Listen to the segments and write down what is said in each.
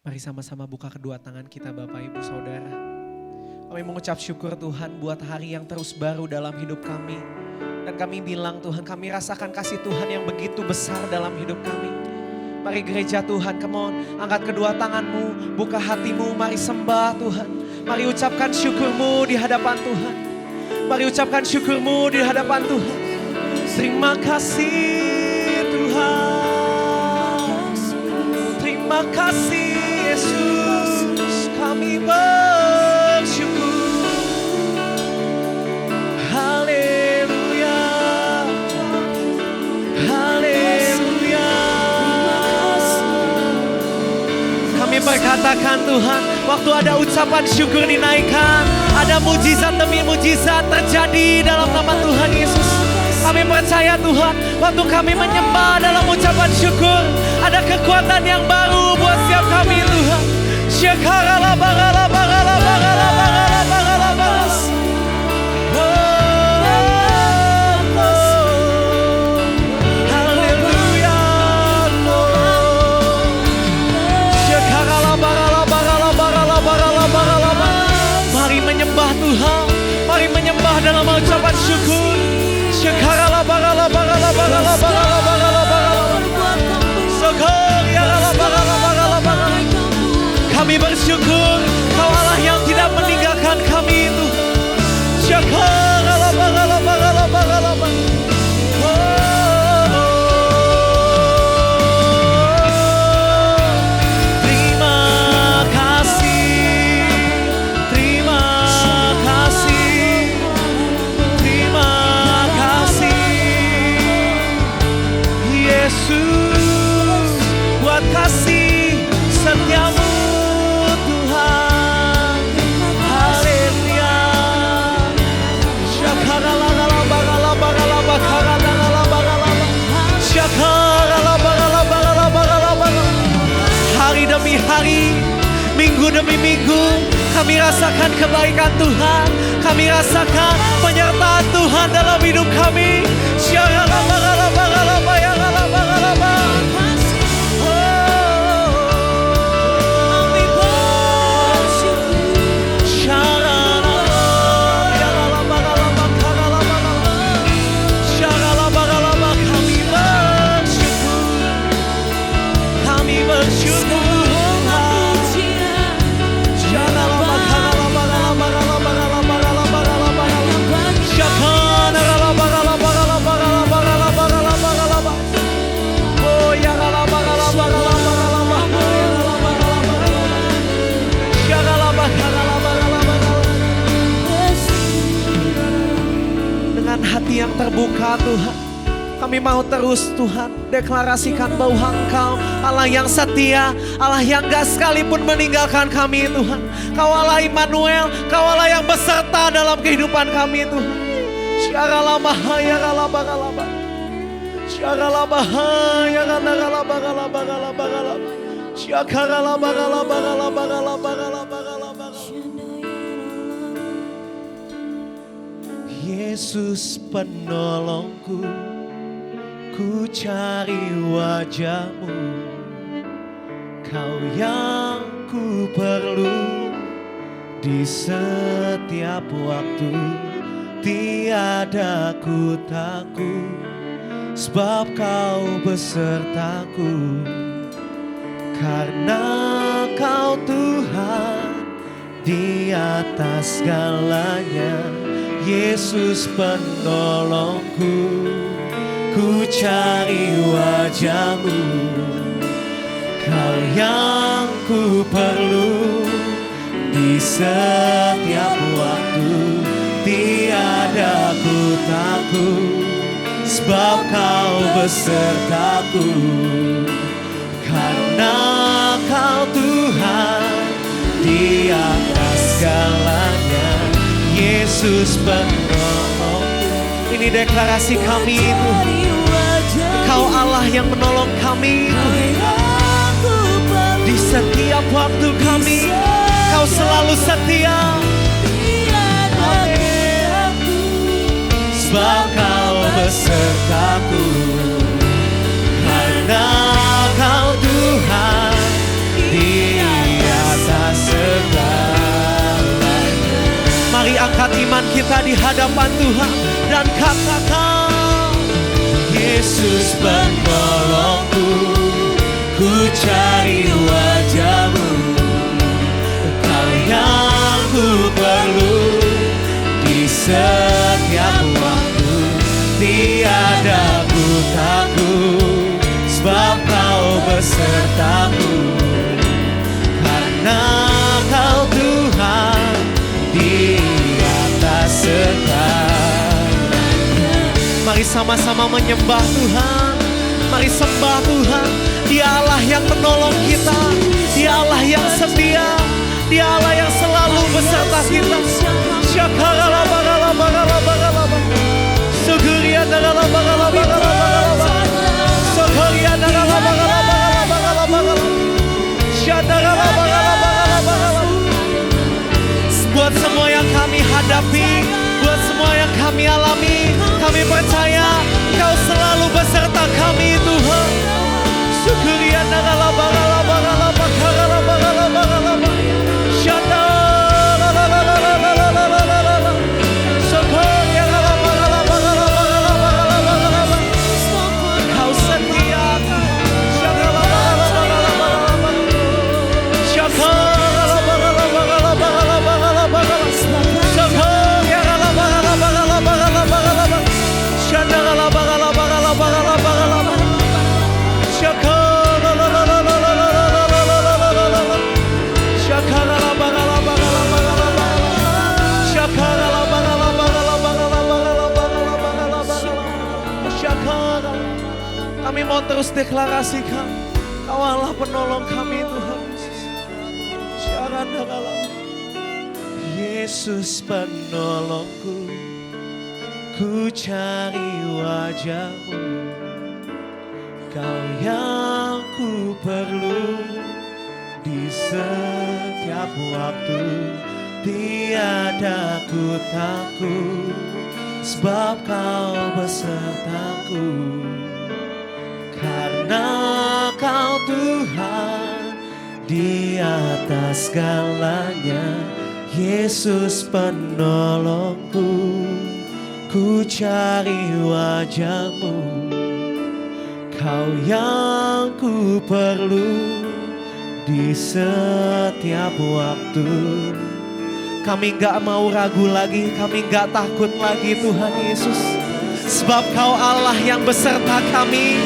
Mari sama-sama buka kedua tangan kita Bapak Ibu Saudara. Kami mengucap syukur Tuhan buat hari yang terus baru dalam hidup kami. Dan kami bilang Tuhan, kami rasakan kasih Tuhan yang begitu besar dalam hidup kami. Mari gereja Tuhan, come on, angkat kedua tanganmu, buka hatimu, mari sembah Tuhan. Mari ucapkan syukurmu di hadapan Tuhan. Mari ucapkan syukurmu di hadapan Tuhan. Terima kasih Tuhan. Terima kasih Yesus, kami bersyukur. Haleluya, haleluya. Kami berkatakan Tuhan, waktu ada ucapan syukur dinaikkan, ada mujizat demi mujizat terjadi dalam nama Tuhan Yesus. Kami percaya Tuhan, waktu kami menyembah dalam ucapan syukur, ada kekuatan yang baru buat setiap kami Tuhan. Syakarala bagala bagala bagala bagala bagala bagala. Haleluya. Syakarala bagala bagala bagala bagala bagala. Mari menyembah Tuhan, mari menyembah dalam ucapan syukur. Syakarala bagala bagala bagala bagala bagala bagala. Syakarala bagala bagala bagala. Kami bersyukur Kau Allah yang tidak meninggalkan kami itu. Syakarala bagala bagala bagala bagala. Yesus, buat kasih setiamu Tuhan. Haleluya. Syakarala bagala bagala bagala bagala. Syakarala bagala bagala bagala bagala. Hari demi hari, minggu demi minggu, kami rasakan kebaikan Tuhan. Kami rasakan penyertaan Tuhan dalam hidup kami. Syakarala bagala bagala bagala bagala bagala. Hati yang terbuka Tuhan, kami mau terus Tuhan deklarasikan bahwa Engkau Allah yang setia, Allah yang gak sekalipun meninggalkan kami Tuhan. Kau Allah Immanuel, Kau Allah yang beserta dalam kehidupan kami Tuhan. Syarala bahaya rala bagala bagala. Syarala bahaya rala bagala bagala bagala. Syakarala bagala bagala bagala bagala bagala bagala. Yesus penolongku, ku cari wajah-Mu. Kau yang ku perlu di setiap waktu. Tiada ku takut, sebab Kau besertaku. Karena Kau Tuhan di atas segalanya. Yesus penolongku, ku cari wajah-Mu. Kau yang ku perlu di setiap waktu. Tiada ku takut, sebab Kau besertaku. Karena Kau Tuhan di atas segalanya. Yesus penolongku. Ini deklarasi kami itu. Kau Allah yang menolong kami itu. Di setiap waktu kami, Kau selalu setia. Sebab Kau besertaku. Karena Kau Tuhan di Mari angkat iman kita di hadapan Tuhan dan katakan, Yesus penolongku, ku cari wajah-Mu, Kau yang ku perlu di setiap waktu. Tiada ku takut, sebab Kau besertaku, karena Kau Tuhan di atas segalanya. Mari sama-sama menyembah Tuhan, mari sembah Tuhan. Dia Allah yang menolong kita, Dia Allah yang setia, Dia Allah yang selalu beserta kita. Syakaralabaralabaralabaralabar, Sugurianaralabaralabaralabar, Sugurianaralabaralabaralabar, Syadaralabaralabaralabar. Buat semua yang kami hadapi, buat semua yang kami alami, kami percaya Kau selalu beserta kami Tuhan. Kau setia kami mau terus deklarasikan, Kau Allah penolong kami Tuhan Yesus. Yesus penolongku, ku cari wajah-Mu, Kau yang ku perlu di setiap waktu. Tiada ku takut, sebab Kau besertaku, karena Kau Tuhan di atas segalanya. Yesus penolongku, ku cari wajah-Mu, Kau yang ku perlu di setiap waktu. Kami gak mau ragu lagi, kami gak takut lagi Tuhan Yesus, sebab Kau Allah yang beserta kami,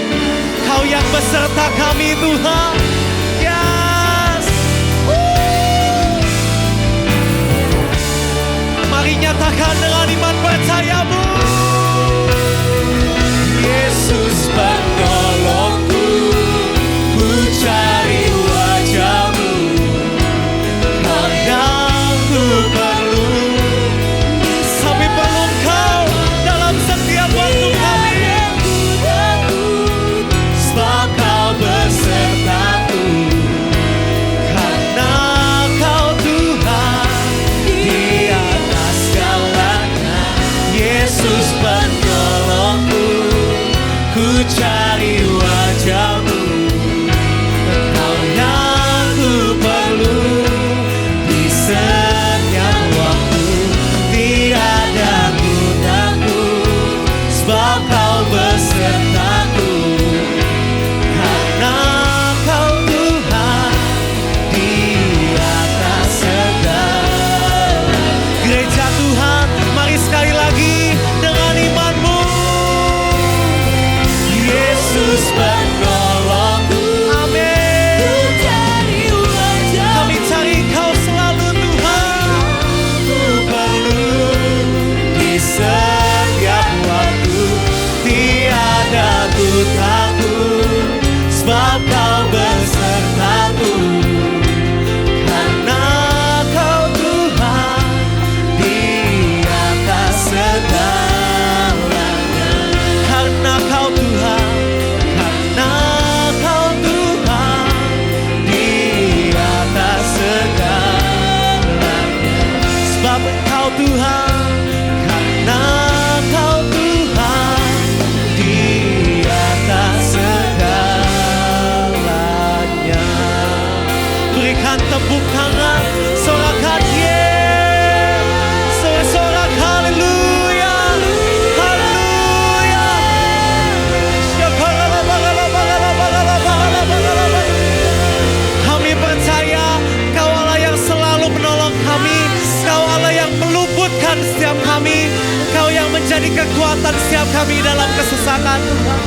Kau yang beserta kami Tuhan. Yes. Mari nyatakan dengan iman percayamu. Yesus penolongku, ku cari wajah-Mu, Kau yang ku perlu. Kami perlu Kau dalam setiap waktu kami, sebab Kau besertaku, karena Kau Tuhan di atas segalanya. Yesus penolongku, ku cari wajah-Mu, Kau yang ku perlu di setiap waktu. Tiada ku takut, sebab Kau besertaku, karena Kau Tuhan di atas segala. Gereja Tuhan, mari sekali lagi dengan imanmu. Yesus penolongku, amin. Kami cari Kau selalu Tuhan, ku perlu di setiap waktu. Tiada ku takut, sebab Kau besertaku, karena Kau Tuhan di atas segalanya. Karena Kau Tuhan, karena Kau Tuhan di atas segalanya. Sebab Kau Tuhan, karena Kau Tuhan di atas segalanya. Berikan tepuk tangan, sorakan yes, menguatkan setiap kami. Engkau yang menjadi kekuatan setiap kami dalam kesesakan Tuhan.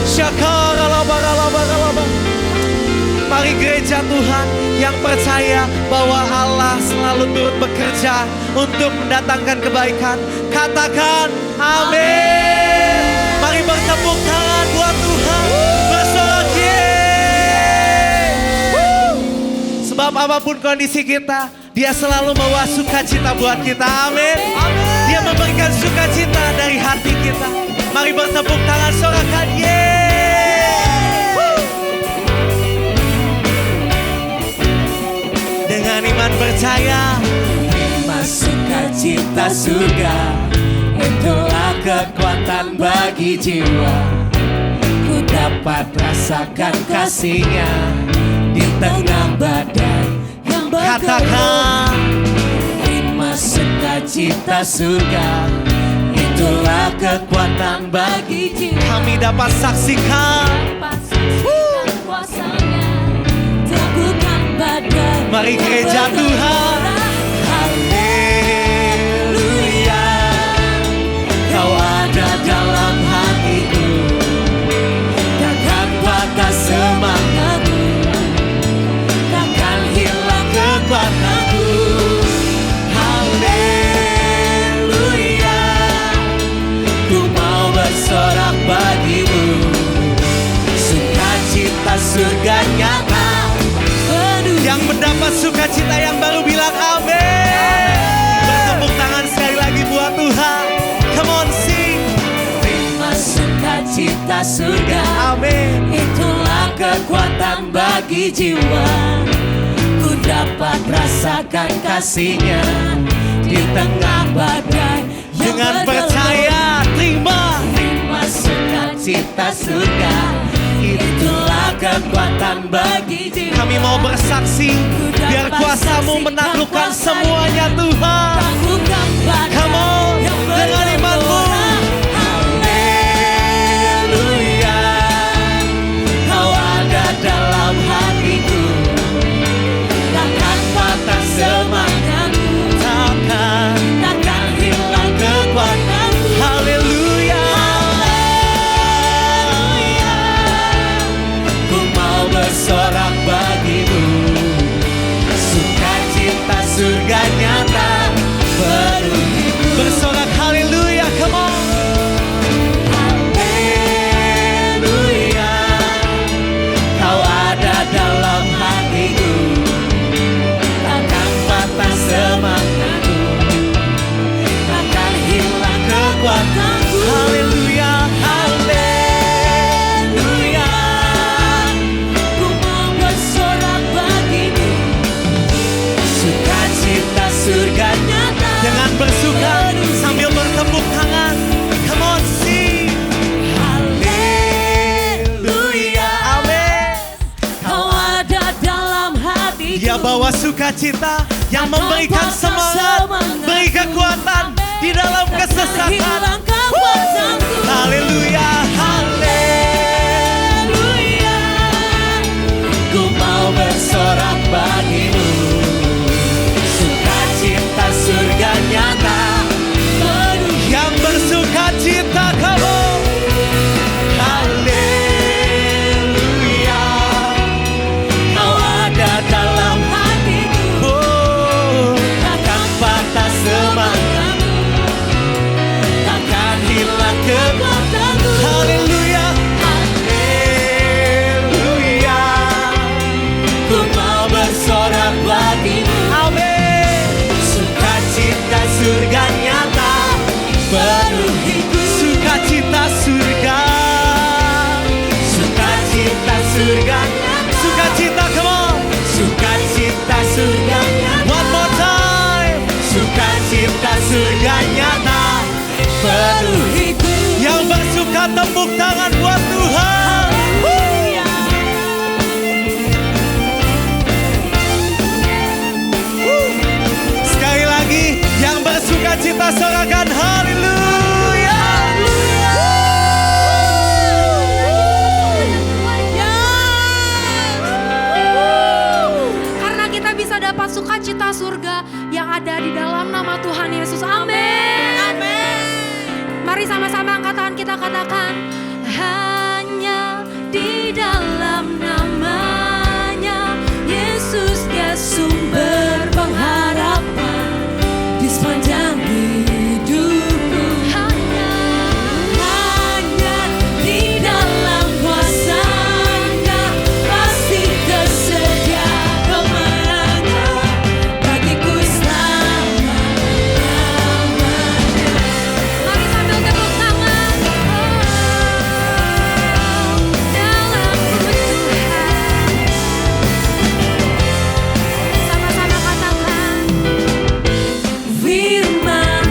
Syakaralabaralabaralaba. Mari gereja Tuhan yang percaya bahwa Allah selalu turut bekerja untuk mendatangkan kebaikan. Katakan amin. Mari bertepuk tangan buat Tuhan. Bersorak sebab apapun kondisi kita, Dia selalu membawa sukacita buat kita. Amin. Dia memberikan sukacita dari hati kita. Mari bertepuk tangan, sorakan dengan iman percaya. Terima sukacita surga, itulah kekuatan bagi jiwa. Ku dapat rasakan kasih-Nya di tengah badai yang Katakan terima sukacita surga, itulah kekuatan bagi jiwa. kami dapat saksikan Kuasa-Nya teguhkan badai. Mari gereja Tuhan. Haleluya, Kau ada dalam hatiku, takkan patah semangatku, takkan hilang kekuatanku. Haleluya, ku mau bersorak bagimu, sukacita surga nyata. Yang mendapat sukacita yang baru bilang amin. Bertepuk tangan sekali lagi buat Tuhan. Come on sing. Terima sukacita surga, Amin. itulah kekuatan bagi jiwa. Ku dapat rasakan kasih-Nya di tengah badai yang Dengan bergelombang. percaya terima. Terima sukacita surga, itulah kekuatan bagi jiwa. Kami mau bersaksi biar kuasa-Mu menaklukkan semuanya Tuhan. Taklukkan badai Come on yang dengan iman-Mu. Haleluya, Kau ada dalam hatiku, takkan patah semangatku, takkan hilang kekuatanku. Haleluya. Haleluya, ku mau bersorak bagimu, sukacita surga nyata penuhiku. Bersorak haleluya. Come on. Haleluya, Kau ada dalam hatiku, takkan patah semangatku, takkan hilang kekuatanku. Haleluya. Haleluya, ku mau bersorak bagimu, sukacita surga nyata. Dengan bersuka sambil bertepuk tangan. Come on sing. Haleluya, Amin. Kau ada dalam hatiku, Dia bawa sukacita yang memberikan semangat, beri kekuatan di dalam kesesakan. hilang kekuatanku. Haleluya, Haleluya, ku mau bersorak bagimu, sukacita surga nyata penuh. yang bersukacita kamu. Haleluya, Kau ada dalam hatiku, Oh, takkan patah semangatku, takkan hilang kekuatanku. haleluya, Haleluya, ku mau bersorak bagimu, amin. sukacita surga nyata penuhiku. Sukacita surga, Sukacita surga nyata, sukacita come on. sukacita surga nyata. One more time. Sukacita surga nyata penuhiku. Yang bersuka tepuk tangan buat Tuhan. Haleluya. Sekali lagi, yang bersukacita sorakan haleluya. Karena kita bisa dapat sukacita surga yang ada ada di dalam nama Tuhan Yesus. Amin. Amin. Mari sama-sama angkat tangan kita katakan, hanya di dalam namanya Yesus dia sumber pengharapan di sepanjang hidupku. Hanya di dalam kuasa-Nya pasti tersedia kemenangan bagiku selama-lamanya. Mari sambil tepuk tangan. Dalamku Tuhan. Sama-sama katakan, firman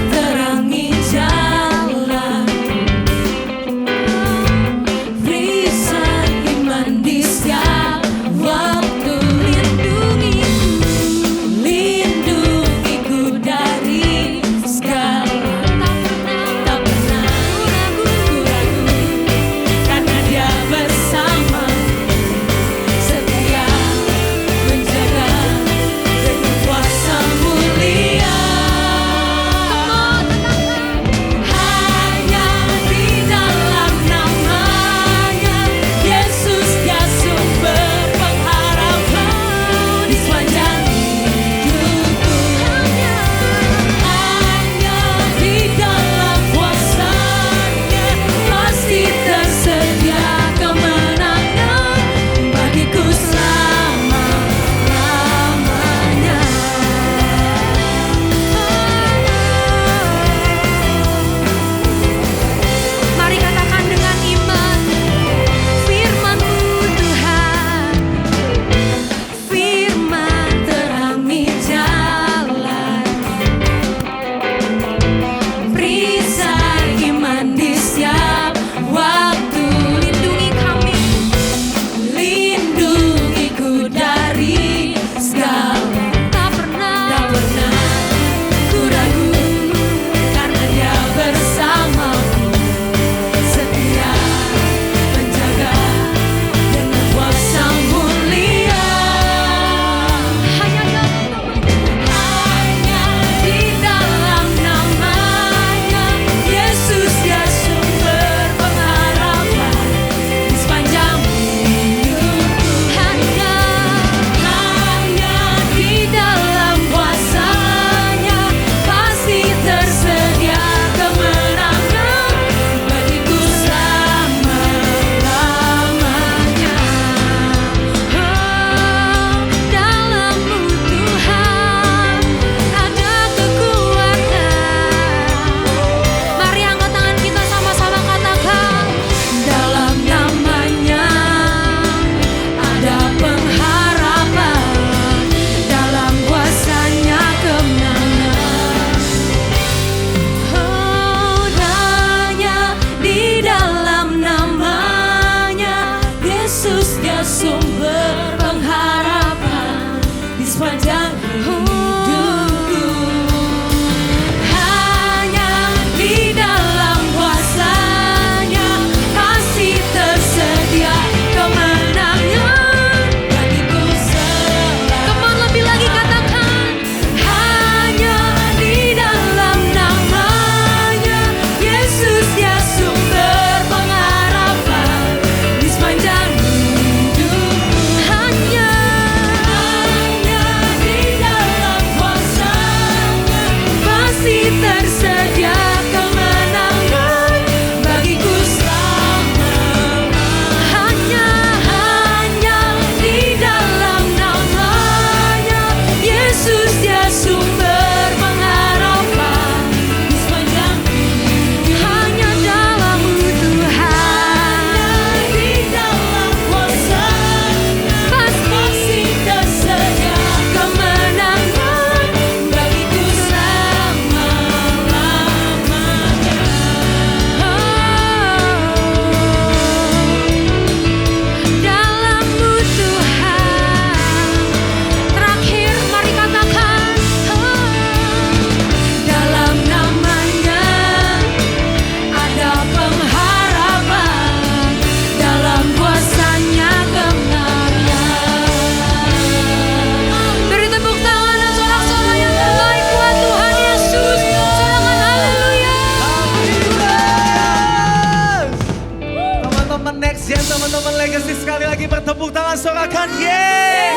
lagi bertepuk tangan, sorakan yeay.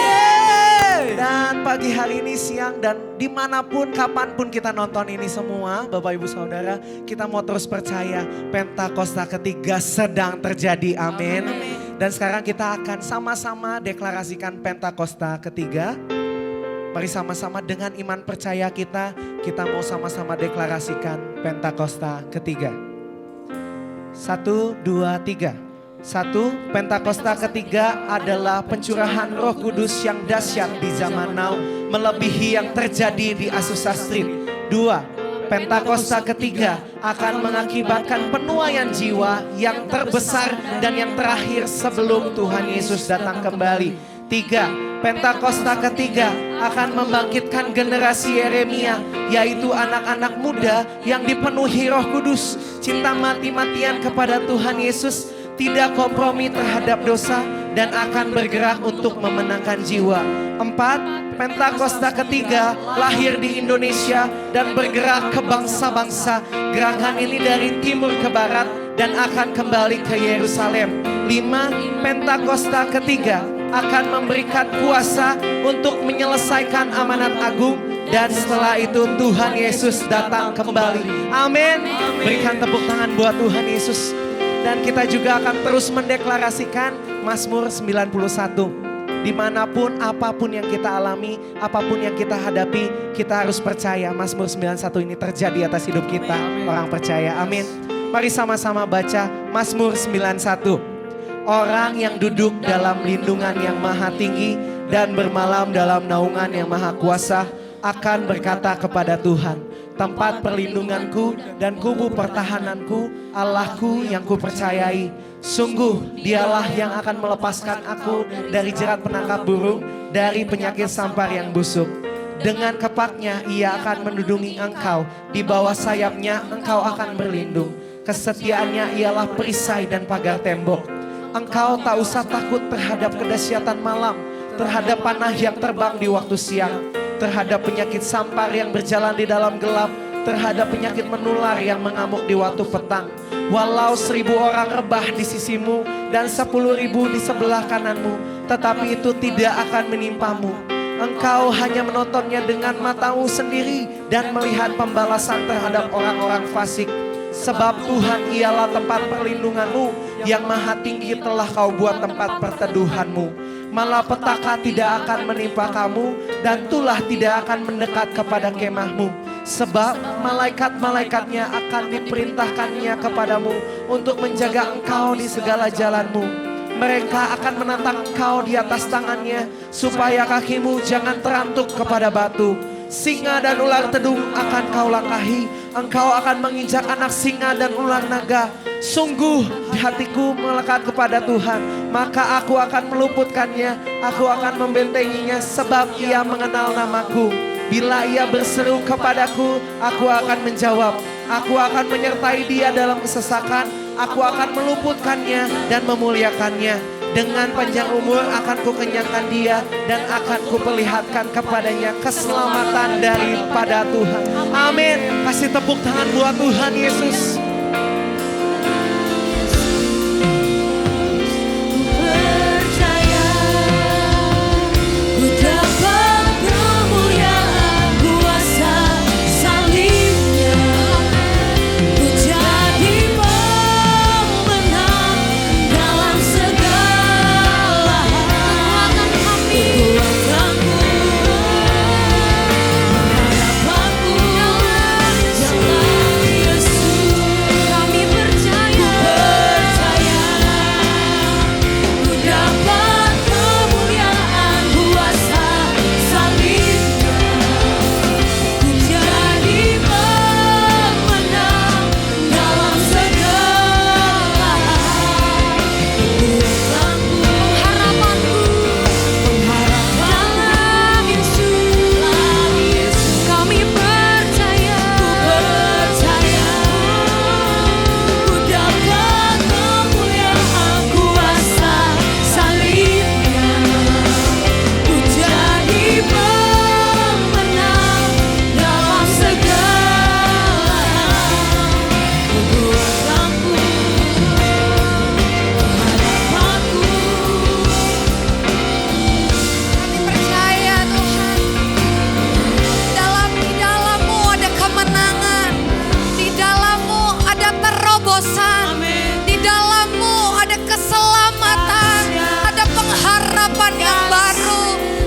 Dan pagi hari ini, siang, dan dimanapun, kapanpun kita nonton ini semua, Bapak Ibu Saudara, kita mau terus percaya Pentakosta ketiga sedang terjadi, amin. Dan sekarang kita akan sama-sama deklarasikan Pentakosta ketiga. Mari sama-sama dengan iman percaya kita mau sama-sama deklarasikan Pentakosta ketiga. 1, 2, 3. 1. Pentakosta ketiga adalah pencurahan Roh Kudus yang dahsyat di zaman now, melebihi yang terjadi di Azusa Street. 2. Pentakosta ketiga akan mengakibatkan penuaian jiwa yang terbesar dan yang terakhir sebelum Tuhan Yesus datang kembali. 3. Pentakosta ketiga akan membangkitkan generasi Yeremia, yaitu anak-anak muda yang dipenuhi Roh Kudus, cinta mati-matian kepada Tuhan Yesus, tidak kompromi terhadap dosa, dan akan bergerak untuk memenangkan jiwa. 4. Pentakosta ketiga lahir di Indonesia dan bergerak ke bangsa-bangsa. Gerakan ini dari timur ke barat dan akan kembali ke Yerusalem. 5. Pentakosta ketiga akan memberikan kuasa untuk menyelesaikan amanat agung, dan setelah itu Tuhan Yesus datang kembali. Amin. Berikan tepuk tangan buat Tuhan Yesus. Dan kita juga akan terus mendeklarasikan Mazmur 91. Dimanapun, apapun yang kita alami, apapun yang kita hadapi, kita harus percaya Mazmur 91 ini terjadi atas hidup kita. Orang percaya, amin. Mari sama-sama baca Mazmur 91. Orang yang duduk dalam lindungan yang maha tinggi dan bermalam dalam naungan yang maha kuasa akan berkata kepada Tuhan, tempat perlindunganku dan kubu pertahananku, Allahku yang kupercayai. Sungguh dialah yang akan melepaskan aku dari jerat penangkap burung, dari penyakit sampar yang busuk. Dengan kepaknya ia akan menudungi engkau, di bawah sayapnya engkau akan berlindung. Kesetiaannya ialah perisai dan pagar tembok. Engkau tak usah takut terhadap kedahsyatan malam, terhadap panah yang terbang di waktu siang, terhadap penyakit sampar yang berjalan di dalam gelap, terhadap penyakit menular yang mengamuk di waktu petang. Walau 1000 orang rebah di sisimu dan 10.000 di sebelah kananmu, tetapi itu tidak akan menimpamu. Engkau hanya menontonnya dengan matamu sendiri dan melihat pembalasan terhadap orang-orang fasik. Sebab Tuhan ialah tempat perlindunganmu, yang maha tinggi telah kau buat tempat perteduhanmu. Malapetaka tidak akan menimpa kamu, dan tulah tidak akan mendekat kepada kemahmu. Sebab malaikat-malaikatnya akan diperintahkannya kepadamu untuk menjaga engkau di segala jalanmu. Mereka akan menatang engkau di atas tangannya, supaya kakimu jangan terantuk kepada batu. Singa dan ular tedung akan kau langkahi, engkau akan menginjak anak singa dan ular naga. Sungguh hatiku melekat kepada Tuhan, maka aku akan meluputkannya, aku akan membentenginya, sebab ia mengenal namaku. Bila ia berseru kepadaku, aku akan menjawab. Aku akan menyertai dia dalam kesesakan, aku akan meluputkannya dan memuliakannya. Dengan panjang umur akan kukenyangkan dia, dan akan kuperlihatkan kepadanya keselamatan daripada Tuhan. Amin. Kasih tepuk tangan buat Tuhan Yesus. Yesus. terobosan. Di dalam-Mu ada keselamatan, ada pengharapan yang baru.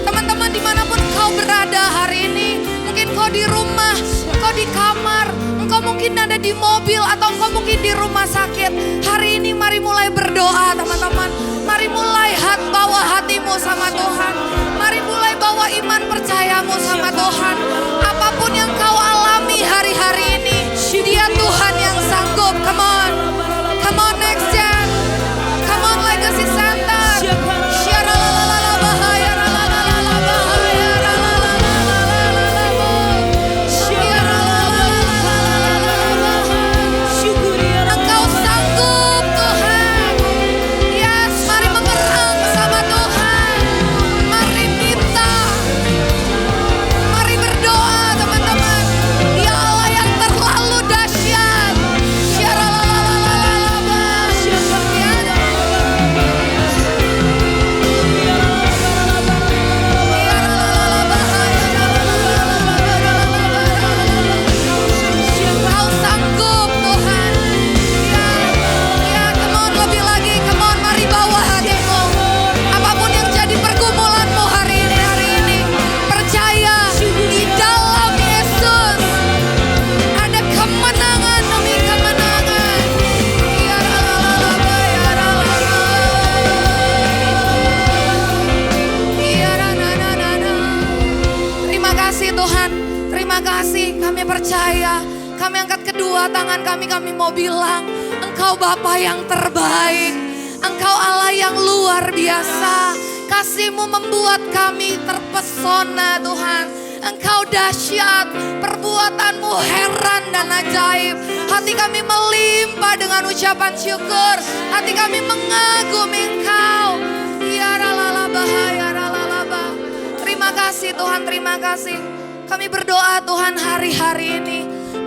Teman-teman dimanapun kau berada hari ini, mungkin kau di rumah, kau di kamar, engkau mungkin ada di mobil, atau engkau mungkin di rumah sakit. Hari ini mari mulai berdoa teman-teman. Mari mulai bawa hatimu sama Tuhan. Mari mulai bawa iman percayamu sama Tuhan. Apapun yang kau alami hari-hari ini, Dia Tuhan yang sanggup. Come on. Come on next gen. Come on Legacy Center. Engkau sanggup Tuhan. Yes, mari mengerang sama Tuhan. Mari minta. Mari berdoa teman-teman. Dia Allah yang terlalu dahsyat. Kau sanggup Tuhan. Ya, come on lebih lagi. Come on, mari bawa hatimu. Apapun yang jadi pergumulanmu hari ini, percaya di dalam Yesus ada kemenangan demi kemenangan. Ya ralala, ya ralala. Ya rananana. Terima kasih Tuhan. Terima kasih, kami percaya. Kami angkat kedua tangan kami mau bilang, Engkau Bapa yang terbaik. Engkau Allah yang luar biasa. Kasih-Mu membuat kami terpesona Tuhan. Engkau dahsyat, perbuatan-Mu heran dan ajaib. Hati kami melimpah dengan ucapan syukur. Hati kami mengagumi Engkau. Ya ralalabah, ya ralalabah. Terima kasih Tuhan, terima kasih. Kami berdoa Tuhan hari-hari ini.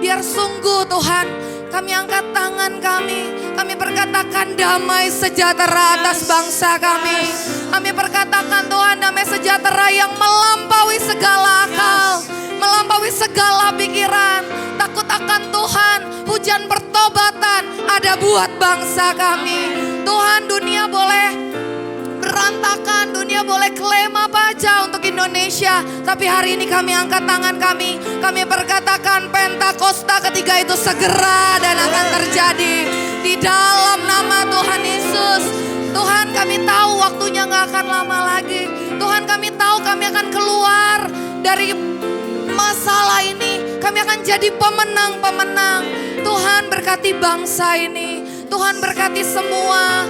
Biar sungguh Tuhan, kami angkat tangan kami perkatakan damai sejahtera atas bangsa kami. Kami perkatakan Tuhan damai sejahtera yang melampaui segala akal, melampaui segala pikiran. Takut akan Tuhan, hujan pertobatan ada buat bangsa kami. Tuhan, dunia boleh berantakan, dunia boleh klaim apa aja untuk Indonesia, tapi hari ini kami angkat tangan kami berkatakan Pentakosta ketiga itu segera dan akan terjadi di dalam nama Tuhan Yesus. Tuhan, kami tahu waktunya gak akan lama lagi. Tuhan, kami tahu kami akan keluar dari masalah ini, kami akan jadi pemenang-pemenang. Tuhan, berkati bangsa ini, Tuhan berkati semua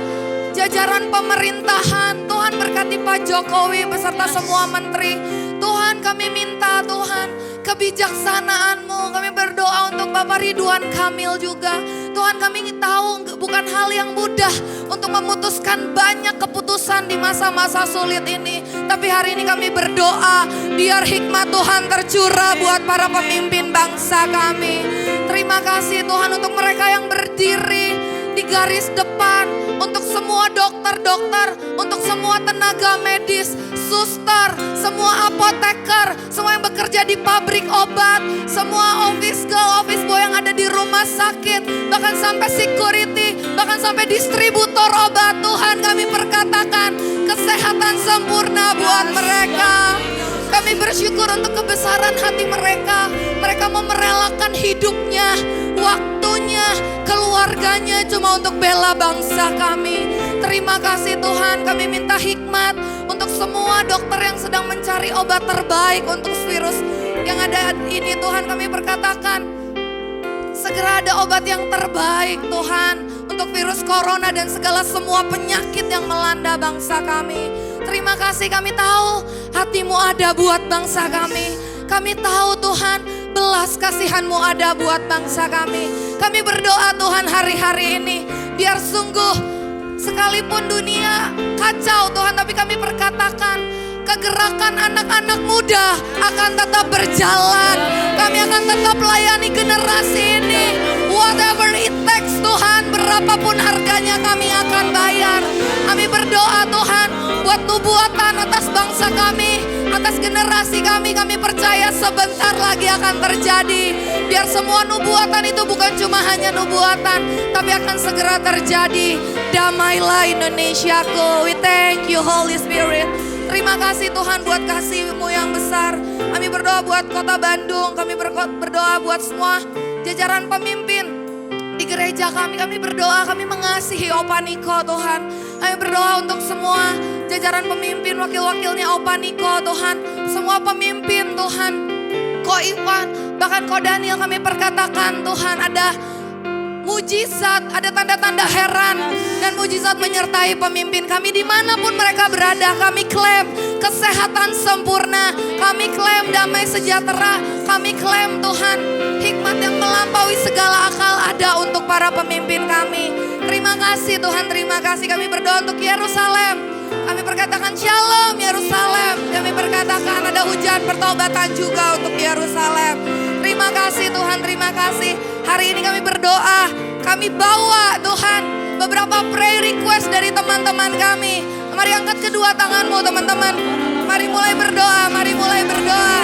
jajaran pemerintahan. Tuhan, berkati Pak Jokowi beserta semua menteri. Tuhan, kami minta Tuhan kebijaksanaan-Mu. Kami berdoa untuk Bapak Ridwan Kamil juga. Tuhan, kami tahu bukan hal yang mudah untuk memutuskan banyak keputusan di masa-masa sulit ini. Tapi hari ini kami berdoa biar hikmat Tuhan tercurah buat para pemimpin bangsa kami. Terima kasih Tuhan untuk mereka yang berdiri di garis depan, untuk semua dokter-dokter, untuk semua tenaga medis, suster, semua apoteker, semua yang bekerja di pabrik obat, semua office girl, office boy yang ada di rumah sakit, bahkan sampai security, bahkan sampai distributor obat. Tuhan, kami perkatakan kesehatan sempurna buat mereka. Kami bersyukur untuk kebesaran hati mereka. Mereka mau merelakan hidupnya, waktunya, keluarganya cuma untuk bela bangsa kami. Terima kasih Tuhan, kami minta hikmat untuk semua dokter yang sedang mencari obat terbaik untuk virus yang ada ini. Tuhan, kami perkatakan segera ada obat yang terbaik Tuhan untuk virus corona dan segala semua penyakit yang melanda bangsa kami. Terima kasih, kami tahu hati-Mu ada buat bangsa kami. Kami tahu Tuhan belas kasihan-Mu ada buat bangsa kami. Kami berdoa Tuhan hari-hari ini biar sungguh sekalipun dunia kacau Tuhan, tapi kami perkatakan kegerakan anak-anak muda akan tetap berjalan. Kami akan tetap layani generasi ini. Whatever it takes Tuhan, berapapun harganya kami akan bayar. Kami berdoa Tuhan buat nubuatan atas bangsa kami. atas generasi kami percaya sebentar lagi akan terjadi. Biar semua nubuatan itu bukan cuma hanya nubuatan, tapi akan segera terjadi. Damailah Indonesiaku. We thank you Holy Spirit. Terima kasih Tuhan buat kasih-Mu yang besar. Kami berdoa buat kota Bandung, kami berdoa buat semua jajaran pemimpin di gereja kami. Kami berdoa, kami mengasihi Opa Niko Tuhan. Kami berdoa untuk semua jajaran pemimpin, wakil-wakilnya Opa Niko Tuhan. Semua pemimpin Tuhan, Ko Ivan, bahkan Ko Daniel, kami perkatakan Tuhan ada mujizat, ada tanda-tanda heran dan mujizat menyertai pemimpin kami dimanapun mereka berada. Kami klaim kesehatan sempurna, kami klaim damai sejahtera, kami klaim Tuhan hikmat yang melampaui segala akal ada untuk para pemimpin kami. Terima kasih Tuhan, terima kasih. Kami berdoa untuk Yerusalem. Kami perkatakan shalom Yerusalem. Kami perkatakan ada hujan pertobatan juga untuk Yerusalem. Terima kasih Tuhan, terima kasih. Hari ini kami berdoa, kami bawa Tuhan beberapa prayer request dari teman-teman kami. Mari angkat kedua tanganmu teman-teman. Mari mulai berdoa, mari mulai berdoa.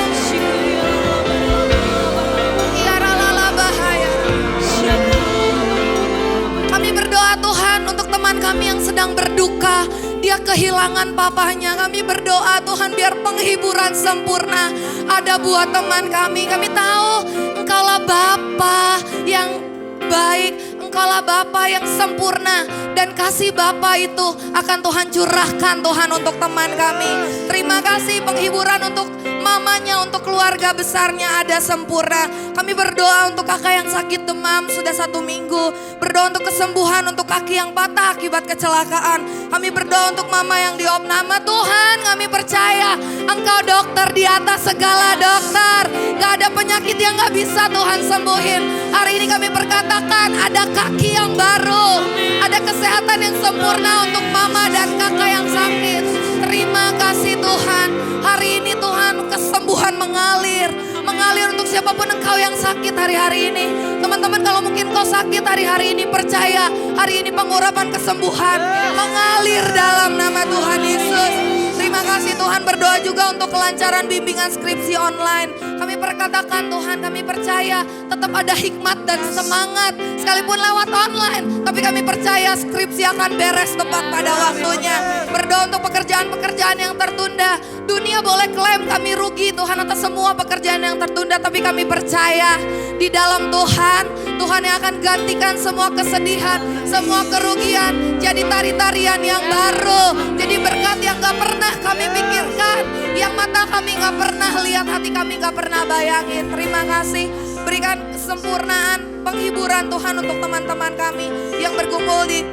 Kami berdoa Tuhan untuk teman kami yang sedang berduka. Dia kehilangan papanya. Kami berdoa Tuhan biar penghiburan sempurna ada buat teman kami. Kami tahu Engkaulah Bapa yang baik. Engkaulah Bapa yang sempurna. Dan kasih Bapa itu akan Tuhan curahkan Tuhan untuk teman kami. Terima kasih penghiburan untuk mamanya, untuk keluarga besarnya ada sempurna. Kami berdoa untuk kakak yang sakit demam sudah 1 minggu. Berdoa untuk kesembuhan untuk kaki yang patah akibat kecelakaan. Kami berdoa untuk mama yang diopname. Tuhan kami percaya Engkau dokter di atas segala dokter. Gak ada penyakit yang gak bisa Tuhan sembuhin. Hari ini kami perkatakan ada kaki yang baru. Ada kesehatan yang sempurna untuk mama dan kakak yang sakit. Terima kasih Tuhan. Hari ini Tuhan kesembuhan mengalir. Mengalir untuk siapapun engkau yang sakit hari-hari ini. Teman-teman kalau mungkin kau sakit hari-hari ini percaya. Hari ini pengurapan kesembuhan mengalir dalam nama Tuhan Yesus. Terima kasih Tuhan, berdoa juga untuk kelancaran bimbingan skripsi online. Kami perkatakan Tuhan, kami percaya tetap ada hikmat dan semangat sekalipun lewat online. Tapi kami percaya skripsi akan beres tepat pada waktunya. Berdoa untuk pekerjaan-pekerjaan yang tertunda. Dunia boleh klaim kami rugi Tuhan atas semua pekerjaan yang tertunda. Tapi kami percaya di dalam Tuhan, Tuhan yang akan gantikan semua kesedihan, semua kerugian. Jadi tari-tarian yang baru. Jadi berkat yang gak pernah kami pikirkan. Yang mata kami gak pernah lihat, hati kami gak pernah bayangin. Terima kasih. Berikan kesempurnaan, penghiburan Tuhan untuk teman-teman kami yang berkumpul di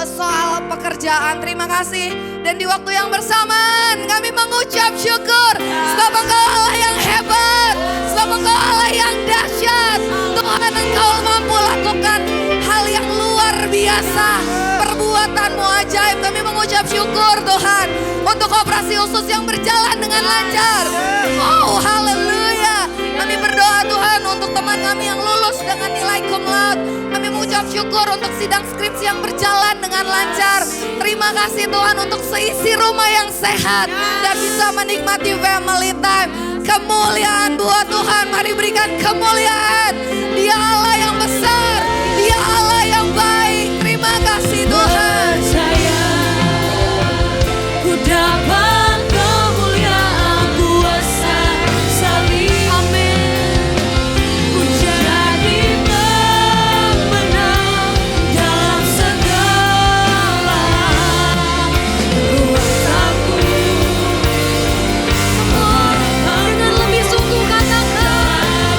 soal pekerjaan. Terima kasih. Dan di waktu yang bersamaan kami mengucap syukur. Sebab Engkau Allah yang hebat. Sebab Engkau Allah yang dahsyat. Tuhan Engkau mampu lakukan hal yang luar biasa. Perbuatan-Mu ajaib. Kami mengucap syukur Tuhan. Untuk operasi usus yang berjalan dengan lancar. Oh haleluya. Kami berdoa Tuhan untuk teman kami yang lulus dengan nilai cum laude. Kami mengucap syukur untuk sidang skripsi yang berjalan dengan lancar. Terima kasih Tuhan untuk seisi rumah yang sehat dan bisa menikmati family time. Kemuliaan buat Tuhan, mari berikan kemuliaan. Dia Allah yang besar, Dia Allah yang baik. Terima kasih Tuhan. Ku dapat kemuliaan kuasa salib. Amin. Ku jadi pemenang dalam segala kuasaku. Dengan lebih sungguh katakan,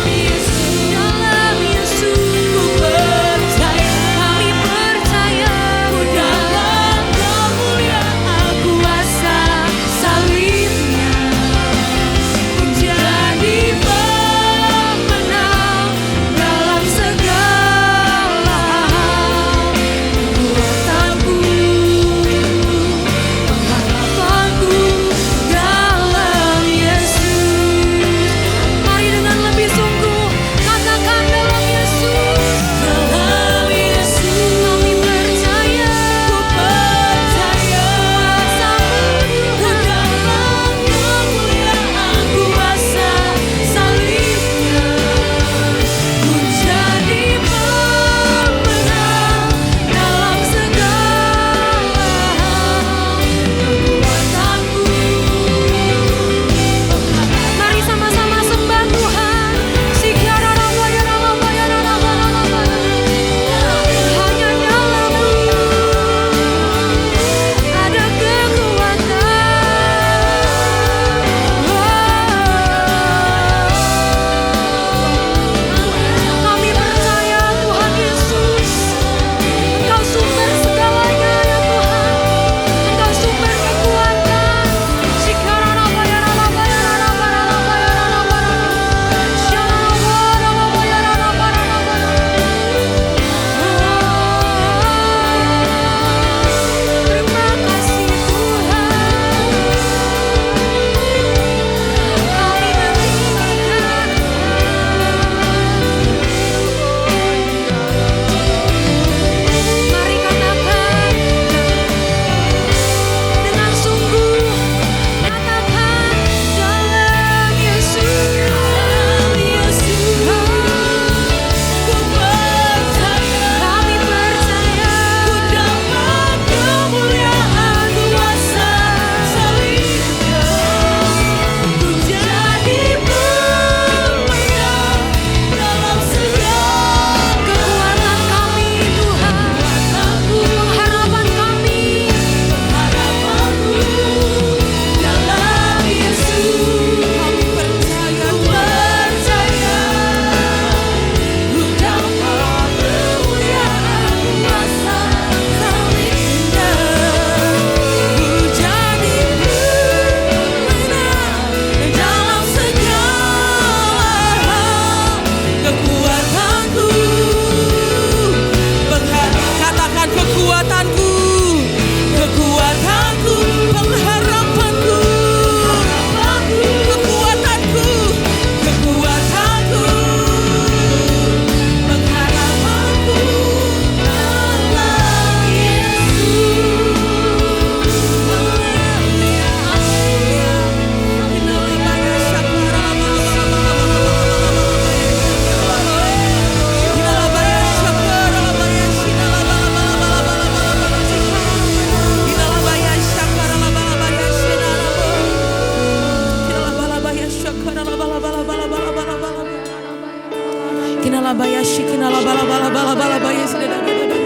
Kinalabaya shikinalabalabalabalabaya sidadadadada.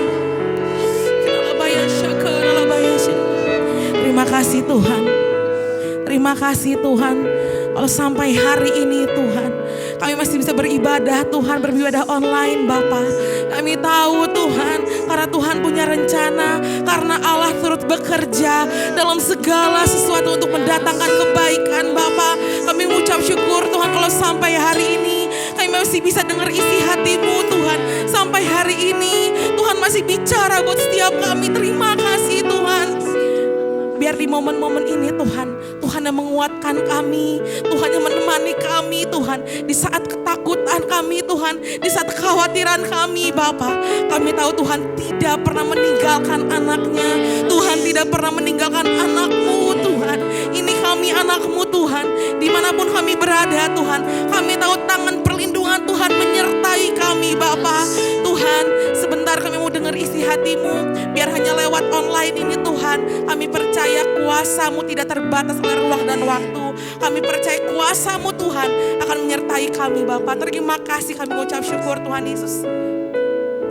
Kinalabaya shakaralabaya sidadadada. Terima kasih Tuhan. Terima kasih Tuhan. Kalau sampai hari ini Tuhan, kami masih bisa beribadah Tuhan, beribadah online Bapa. Kami tahu Tuhan, karena Tuhan punya rencana, karena Allah turut bekerja dalam segala sesuatu untuk mendatangkan kebaikan Bapa. Kami mengucap syukur Tuhan kalau sampai hari ini kami masih bisa dengar isi hati-Mu Tuhan. Sampai hari ini Tuhan masih bicara buat setiap kami. Terima kasih Tuhan. Biar di momen-momen ini Tuhan, Tuhan yang menguatkan kami, Tuhan yang menemani kami Tuhan. Di saat ketakutan kami Tuhan, di saat kekhawatiran kami Bapa. Kami tahu Tuhan tidak pernah meninggalkan anaknya. Tuhan tidak pernah meninggalkan anakmu Tuhan. Ini kami anakmu Tuhan. Dimanapun kami berada Tuhan, kami tahu tangan perlindungan Tuhan menyertai kami Bapa. Tuhan, sebentar kami mau dengar isi hati-Mu. Biar hanya lewat online ini Tuhan, kami percaya kuasa-Mu tidak terbatas oleh ruang dan waktu. Kami percaya kuasa-Mu Tuhan akan menyertai kami Bapa. Terima kasih, kami mengucap syukur Tuhan Yesus.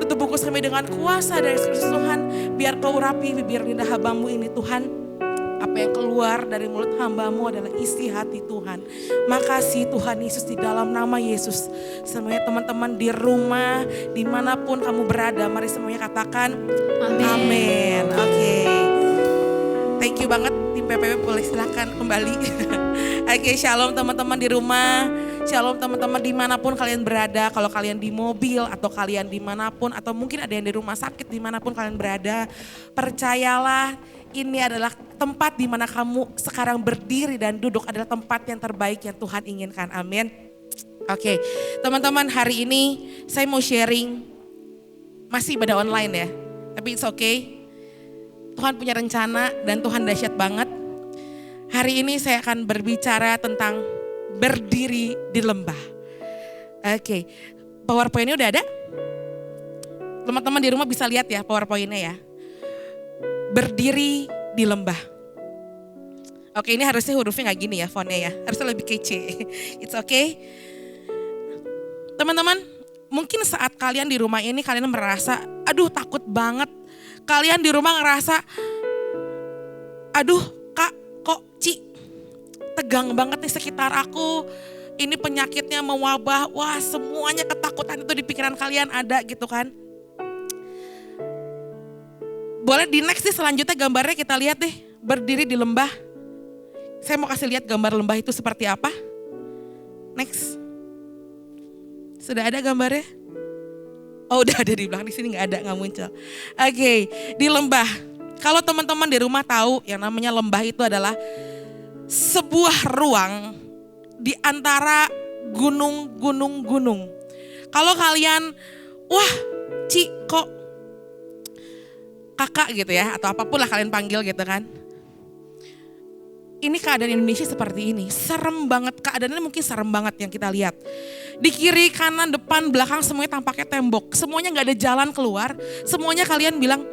Tutup bungkus kami dengan kuasa dari Kristus Tuhan. Biar Kau urapi bibir lidah hamba-Mu ini Tuhan. Apa yang keluar dari mulut hamba-Mu adalah isi hati Tuhan. Makasih Tuhan Yesus, di dalam nama Yesus. Semuanya teman-teman di rumah, dimanapun kamu berada, mari semuanya katakan amin. Oke. Thank you banget tim PPW, boleh silakan kembali. Oke, shalom teman-teman di rumah. Shalom teman-teman dimanapun kalian berada. Kalau kalian di mobil atau kalian dimanapun, atau mungkin ada yang di rumah sakit, dimanapun kalian berada. Percayalah, ini adalah tempat di mana kamu sekarang berdiri dan duduk adalah tempat yang terbaik yang Tuhan inginkan. Amin. Oke, teman-teman, hari ini saya mau sharing, masih ibadah online ya, tapi it's okay. Tuhan punya rencana dan Tuhan dahsyat banget. Hari ini saya akan berbicara tentang berdiri di lembah. Oke, PowerPoint-nya udah ada? Teman-teman di rumah bisa lihat ya PowerPoint-nya ya. Berdiri di lembah. Oke, ini harusnya hurufnya gak gini ya fontnya ya. Harusnya lebih kece. It's okay. Teman-teman, mungkin saat kalian di rumah ini kalian merasa, aduh takut banget. Kalian di rumah ngerasa, aduh Kak, kok Ci, tegang banget nih sekitar aku. Ini penyakitnya mewabah, wah semuanya ketakutan itu di pikiran kalian ada gitu kan. Boleh di next nih selanjutnya gambarnya kita lihat deh, berdiri di lembah. Saya mau kasih lihat gambar lembah itu seperti apa. Next. Sudah ada gambarnya? Oh udah ada di belakang, di sini nggak ada, nggak muncul. Oke, di lembah. Kalau teman-teman di rumah tahu yang namanya lembah itu adalah sebuah ruang di antara gunung-gunung. Kalau kalian, wah Ci kok kakak gitu ya, atau apapun lah kalian panggil gitu kan. Ini keadaan Indonesia seperti ini, serem banget, keadaannya mungkin serem banget yang kita lihat. Di kiri, kanan, depan, belakang semuanya tampaknya tembok, semuanya gak ada jalan keluar, semuanya kalian bilang,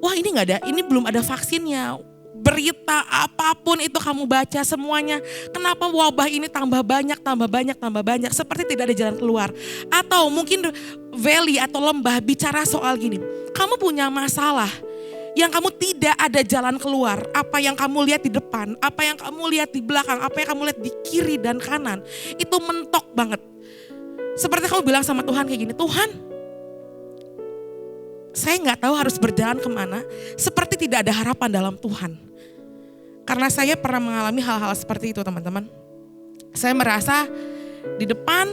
wah ini gak ada, ini belum ada vaksinnya. Berita apapun itu kamu baca semuanya, kenapa wabah ini tambah banyak, seperti tidak ada jalan keluar. Atau mungkin valley atau lembah bicara soal gini, kamu punya masalah, yang kamu tidak ada jalan keluar, apa yang kamu lihat di depan, apa yang kamu lihat di belakang, apa yang kamu lihat di kiri dan kanan, itu mentok banget. Seperti kamu bilang sama Tuhan kayak gini, Tuhan, saya gak tahu harus berjalan kemana, seperti tidak ada harapan dalam Tuhan. Karena saya pernah mengalami hal-hal seperti itu teman-teman. Saya merasa di depan,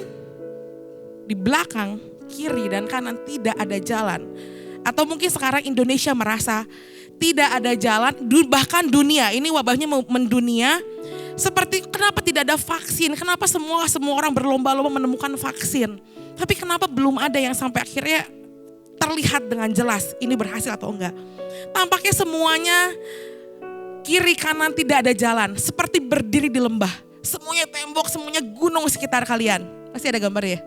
di belakang, kiri dan kanan tidak ada jalan. Atau mungkin sekarang Indonesia merasa tidak ada jalan, bahkan dunia, ini wabahnya mendunia. Seperti kenapa tidak ada vaksin, kenapa semua orang berlomba-lomba menemukan vaksin. Tapi kenapa belum ada yang sampai akhirnya terlihat dengan jelas ini berhasil atau enggak. Tampaknya semuanya kiri kanan tidak ada jalan, seperti berdiri di lembah. Semuanya tembok, semuanya gunung sekitar kalian. Masih ada gambar ya?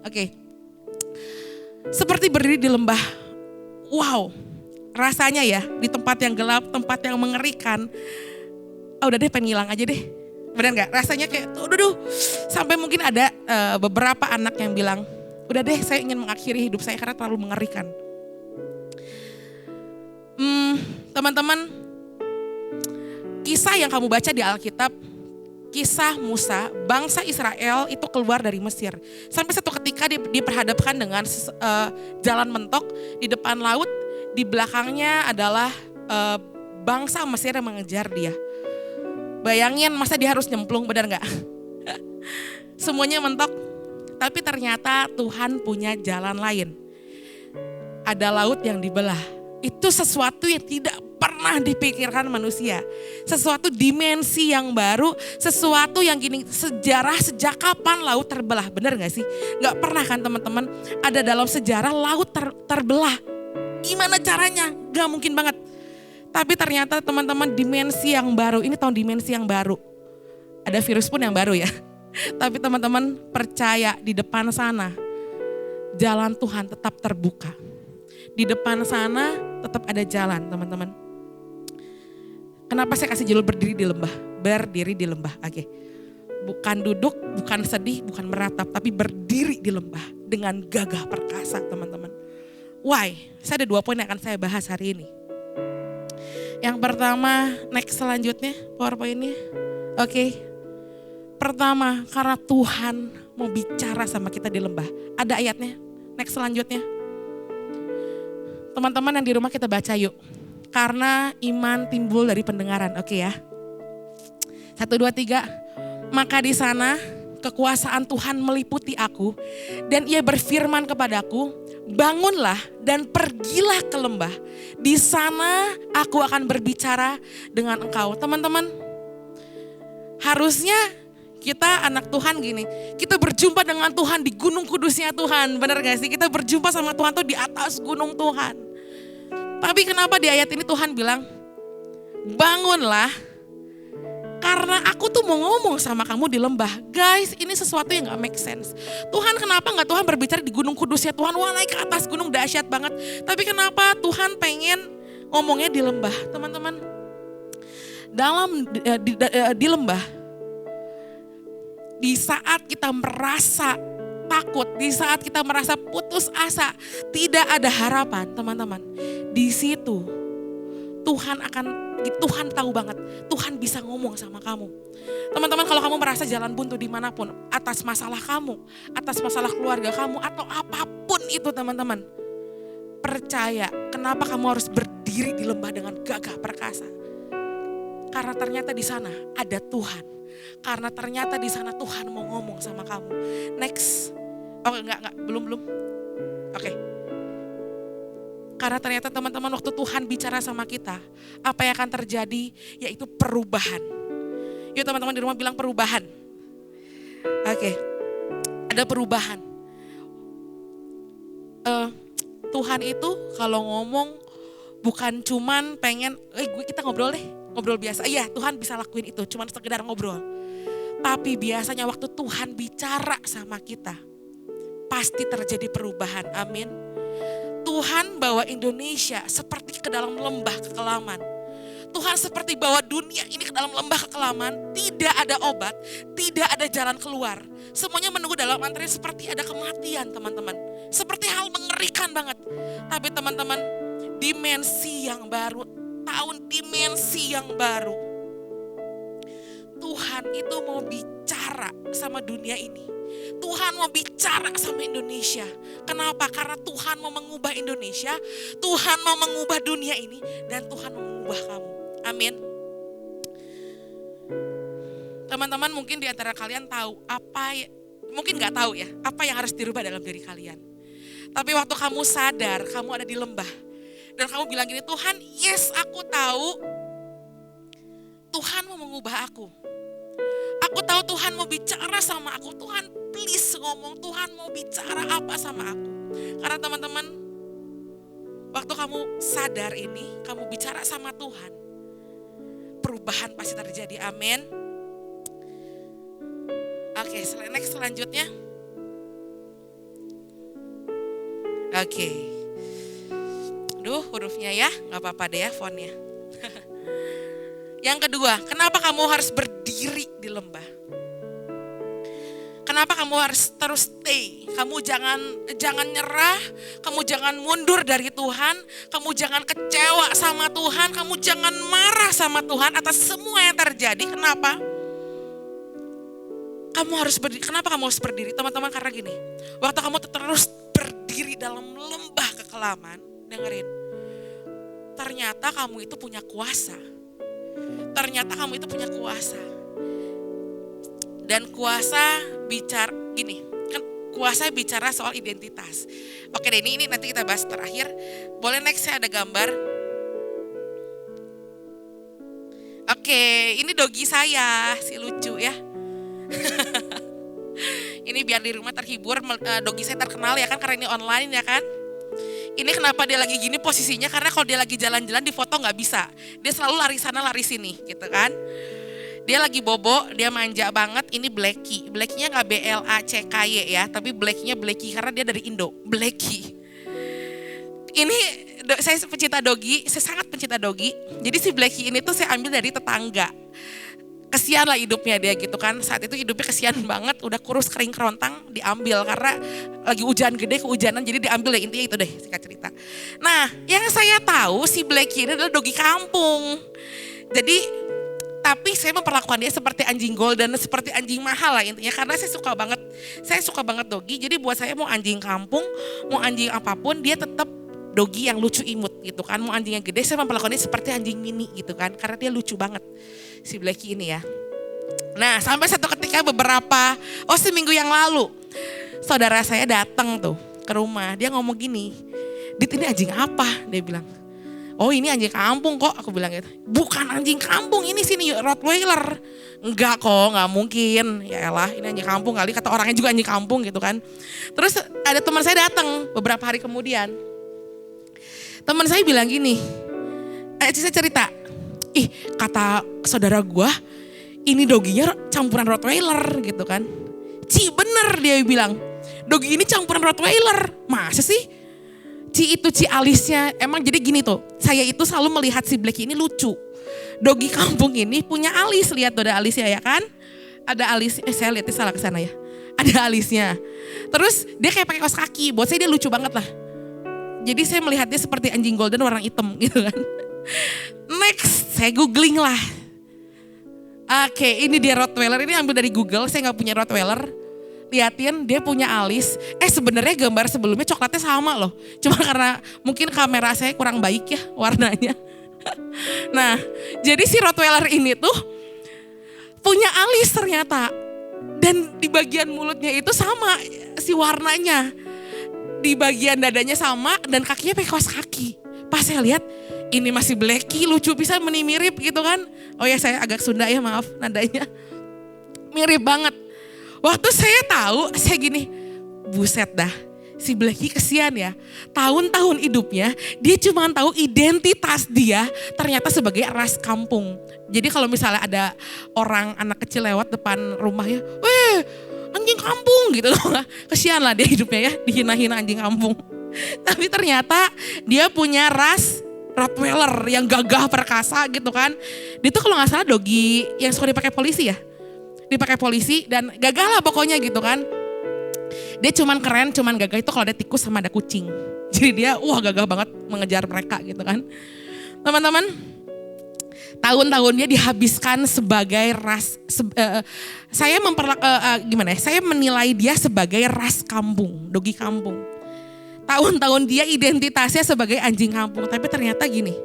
Oke. Seperti berdiri di lembah. Wow, rasanya ya di tempat yang gelap, tempat yang mengerikan. Oh udah deh pengen ngilang aja deh. Benar nggak? Rasanya kayak, duh. Sampai mungkin ada beberapa anak yang bilang, udah deh saya ingin mengakhiri hidup saya karena terlalu mengerikan. Teman-teman, kisah yang kamu baca di Alkitab, kisah Musa, bangsa Israel itu keluar dari Mesir. Sampai satu ketika diperhadapkan dengan jalan mentok, di depan laut, di belakangnya adalah bangsa Mesir yang mengejar dia. Bayangin masa dia harus nyemplung, benar gak? Semuanya mentok, tapi ternyata Tuhan punya jalan lain. Ada laut yang dibelah. Itu sesuatu yang tidak pernah dipikirkan manusia. Sesuatu dimensi yang baru, sesuatu yang gini, sejarah sejak kapan laut terbelah, benar gak sih? Gak pernah kan teman-teman, ada dalam sejarah laut terbelah. Gimana caranya? Gak mungkin banget. Tapi ternyata teman-teman dimensi yang baru, ini tahun dimensi yang baru. Ada virus pun yang baru ya. Tapi teman-teman percaya di depan sana, jalan Tuhan tetap terbuka. Di depan sana tetap ada jalan teman-teman. Kenapa saya kasih judul berdiri di lembah? Berdiri di lembah, oke. Bukan duduk, bukan sedih, bukan meratap, tapi berdiri di lembah dengan gagah perkasa teman-teman. Why? Saya ada 2 poin yang akan saya bahas hari ini. Yang pertama, next selanjutnya, PowerPoint-nya. Oke. Pertama, karena Tuhan mau bicara sama kita di lembah. Ada ayatnya, next selanjutnya. Teman-teman yang di rumah kita baca yuk. Karena iman timbul dari pendengaran, oke ya. 1, 2, 3. Maka di sana kekuasaan Tuhan meliputi aku dan ia berfirman kepadaku, bangunlah dan pergilah ke lembah. Di sana aku akan berbicara dengan engkau. Teman-teman, harusnya kita anak Tuhan gini, kita berjumpa dengan Tuhan di gunung kudusnya Tuhan, benar gak sih? Kita berjumpa sama Tuhan tuh di atas gunung Tuhan. Tapi kenapa di ayat ini Tuhan bilang, bangunlah karena aku tuh mau ngomong sama kamu di lembah. Guys, ini sesuatu yang gak make sense. Tuhan kenapa gak Tuhan berbicara di gunung kudusnya Tuhan, wah naik ke atas gunung dahsyat banget. Tapi kenapa Tuhan pengen ngomongnya di lembah, teman-teman? Di lembah, di saat kita merasa takut, di saat kita merasa putus asa, tidak ada harapan teman-teman. Di situ Tuhan tahu banget, Tuhan bisa ngomong sama kamu. Teman-teman, kalau kamu merasa jalan buntu dimanapun, atas masalah kamu, atas masalah keluarga kamu, atau apapun itu teman-teman. Percaya, kenapa kamu harus berdiri di lembah dengan gagah perkasa? Karena ternyata di sana ada Tuhan. Karena ternyata di sana Tuhan mau ngomong sama kamu. Next. Oh enggak, belum. Oke. Karena ternyata teman-teman waktu Tuhan bicara sama kita, apa yang akan terjadi? Yaitu perubahan. Yuk teman-teman di rumah bilang perubahan. Oke. Ada perubahan. Tuhan itu kalau ngomong bukan cuman pengen, kita ngobrol deh. Ngobrol biasa, iya Tuhan bisa lakuin itu, cuman sekedar ngobrol. Tapi biasanya waktu Tuhan bicara sama kita, pasti terjadi perubahan, amin. Tuhan bawa Indonesia seperti ke dalam lembah kekelaman. Tuhan seperti bawa dunia ini ke dalam lembah kekelaman, tidak ada obat, tidak ada jalan keluar. Semuanya menunggu dalam antrian seperti ada kematian teman-teman. Seperti hal mengerikan banget. Tapi teman-teman, dimensi yang baru, tahun dimensi yang baru. Tuhan itu mau bicara sama dunia ini. Tuhan mau bicara sama Indonesia. Kenapa? Karena Tuhan mau mengubah Indonesia, Tuhan mau mengubah dunia ini, dan Tuhan mau mengubah kamu. Amin. Teman-teman mungkin di antara kalian tahu mungkin gak tahu ya, apa yang harus dirubah dalam diri kalian. Tapi waktu kamu sadar, kamu ada di lembah, dan kamu bilang gini, Tuhan, yes aku tahu Tuhan mau mengubah aku. Aku tahu Tuhan mau bicara sama aku. Tuhan please ngomong, Tuhan mau bicara apa sama aku. Karena teman-teman, waktu kamu sadar ini, kamu bicara sama Tuhan, perubahan pasti terjadi, amin. Oke, next selanjutnya. Oke. Duh, hurufnya ya, gak apa-apa deh ya fontnya. Yang kedua, kenapa kamu harus berdiri berdiri di lembah. Kenapa kamu harus terus stay? Kamu jangan nyerah, kamu jangan mundur dari Tuhan, kamu jangan kecewa sama Tuhan, kamu jangan marah sama Tuhan atas semua yang terjadi. Kenapa? Kenapa kamu harus berdiri? Teman-teman, karena gini, waktu kamu terus berdiri dalam lembah kekelaman, dengerin, ternyata kamu itu punya kuasa. Ternyata kamu itu punya kuasa. Dan kuasa bicara gini, kan kuasa bicara soal identitas. Oke deh, ini nanti kita bahas terakhir. Boleh next, saya ada gambar. Oke, ini dogi saya, si lucu ya. Ini biar di rumah terhibur, dogi saya terkenal ya kan, karena ini online ya kan. Ini kenapa dia lagi gini posisinya, karena kalau dia lagi jalan-jalan di foto gak bisa. Dia selalu lari sana lari sini gitu kan. Dia lagi bobo, dia manja banget. Ini Blacky. Blacky-nya gak BLACKY ya, tapi Blacky-nya Blacky karena dia dari Indo. Blacky. Ini saya pencinta dogi, saya sangat pencinta dogi. Jadi si Blacky ini tuh saya ambil dari tetangga. Kesian lah hidupnya dia gitu kan. Saat itu hidupnya kesian banget, udah kurus kering kerontang, diambil karena lagi hujan gede, kehujanan, jadi diambil deh, intinya itu deh singkat cerita. Nah, yang saya tahu si Blacky ini adalah dogi kampung. Jadi tapi saya memperlakukan dia seperti anjing golden, seperti anjing mahal lah intinya, karena saya suka banget dogi. Jadi buat saya mau anjing kampung, mau anjing apapun, dia tetap dogi yang lucu imut gitu kan. Mau anjing yang gede, saya memperlakukan dia seperti anjing mini gitu kan, karena dia lucu banget si Blacky ini ya. Nah, sampai satu ketika seminggu yang lalu, saudara saya datang tuh ke rumah, dia ngomong gini, "Dit, ini anjing apa?" Dia bilang. "Oh, ini anjing kampung kok," aku bilang gitu. "Bukan anjing kampung, ini sini Rottweiler." "Enggak kok, enggak mungkin." "Ya elah, ini anjing kampung kali," kata orangnya juga anjing kampung gitu kan. Terus ada teman saya datang beberapa hari kemudian. Teman saya bilang gini, saya cerita, "Ih, kata saudara gua, ini doginya campuran Rottweiler," gitu kan. "Ci, bener," dia bilang, "dogi ini campuran Rottweiler." "Masa sih?" Ci alisnya, emang jadi gini tuh, saya itu selalu melihat si Blacky ini lucu. Dogi kampung ini punya alis, lihat tuh ada alisnya ya kan. Ada alis, saya lihatnya salah ke sana ya. Ada alisnya. Terus dia kayak pakai kaos kaki, buat saya dia lucu banget lah. Jadi saya melihat dia seperti anjing golden warna hitam gitu kan. Next, saya googling lah. Oke, ini dia Rottweiler, ini ambil dari Google, saya gak punya Rottweiler. Liatin dia punya alis, sebenarnya gambar sebelumnya coklatnya sama loh. Cuma karena mungkin kamera saya kurang baik ya warnanya. Nah, jadi si Rottweiler ini tuh punya alis ternyata. Dan di bagian mulutnya itu sama si warnanya. Di bagian dadanya sama dan kakinya pakai kaos kaki. Pas saya lihat, ini masih Blacky, lucu bisa mirip gitu kan. Oh ya, saya agak Sunda ya, maaf nadanya. Mirip banget. Waktu saya tahu, saya gini, buset dah, si Blacky kesian ya. Tahun-tahun hidupnya, dia cuma tahu identitas dia ternyata sebagai ras kampung. Jadi kalau misalnya ada orang anak kecil lewat depan rumahnya, "Weh, anjing kampung," gitu. Kesian lah dia hidupnya ya, dihina-hina anjing kampung. Tapi ternyata dia punya ras Rottweiler yang gagah perkasa gitu kan. Dia tuh kalau gak salah dogi yang suka dipakai polisi ya. Dipakai polisi dan gagah lah pokoknya gitu kan. Dia cuman keren, cuman gagah itu kalau ada tikus sama ada kucing. Jadi dia gagah banget mengejar mereka gitu kan. Teman-teman, tahun-tahunnya dihabiskan sebagai ras, saya menilai dia sebagai ras kampung, dogi kampung. Tahun-tahun dia identitasnya sebagai anjing kampung, tapi ternyata gini,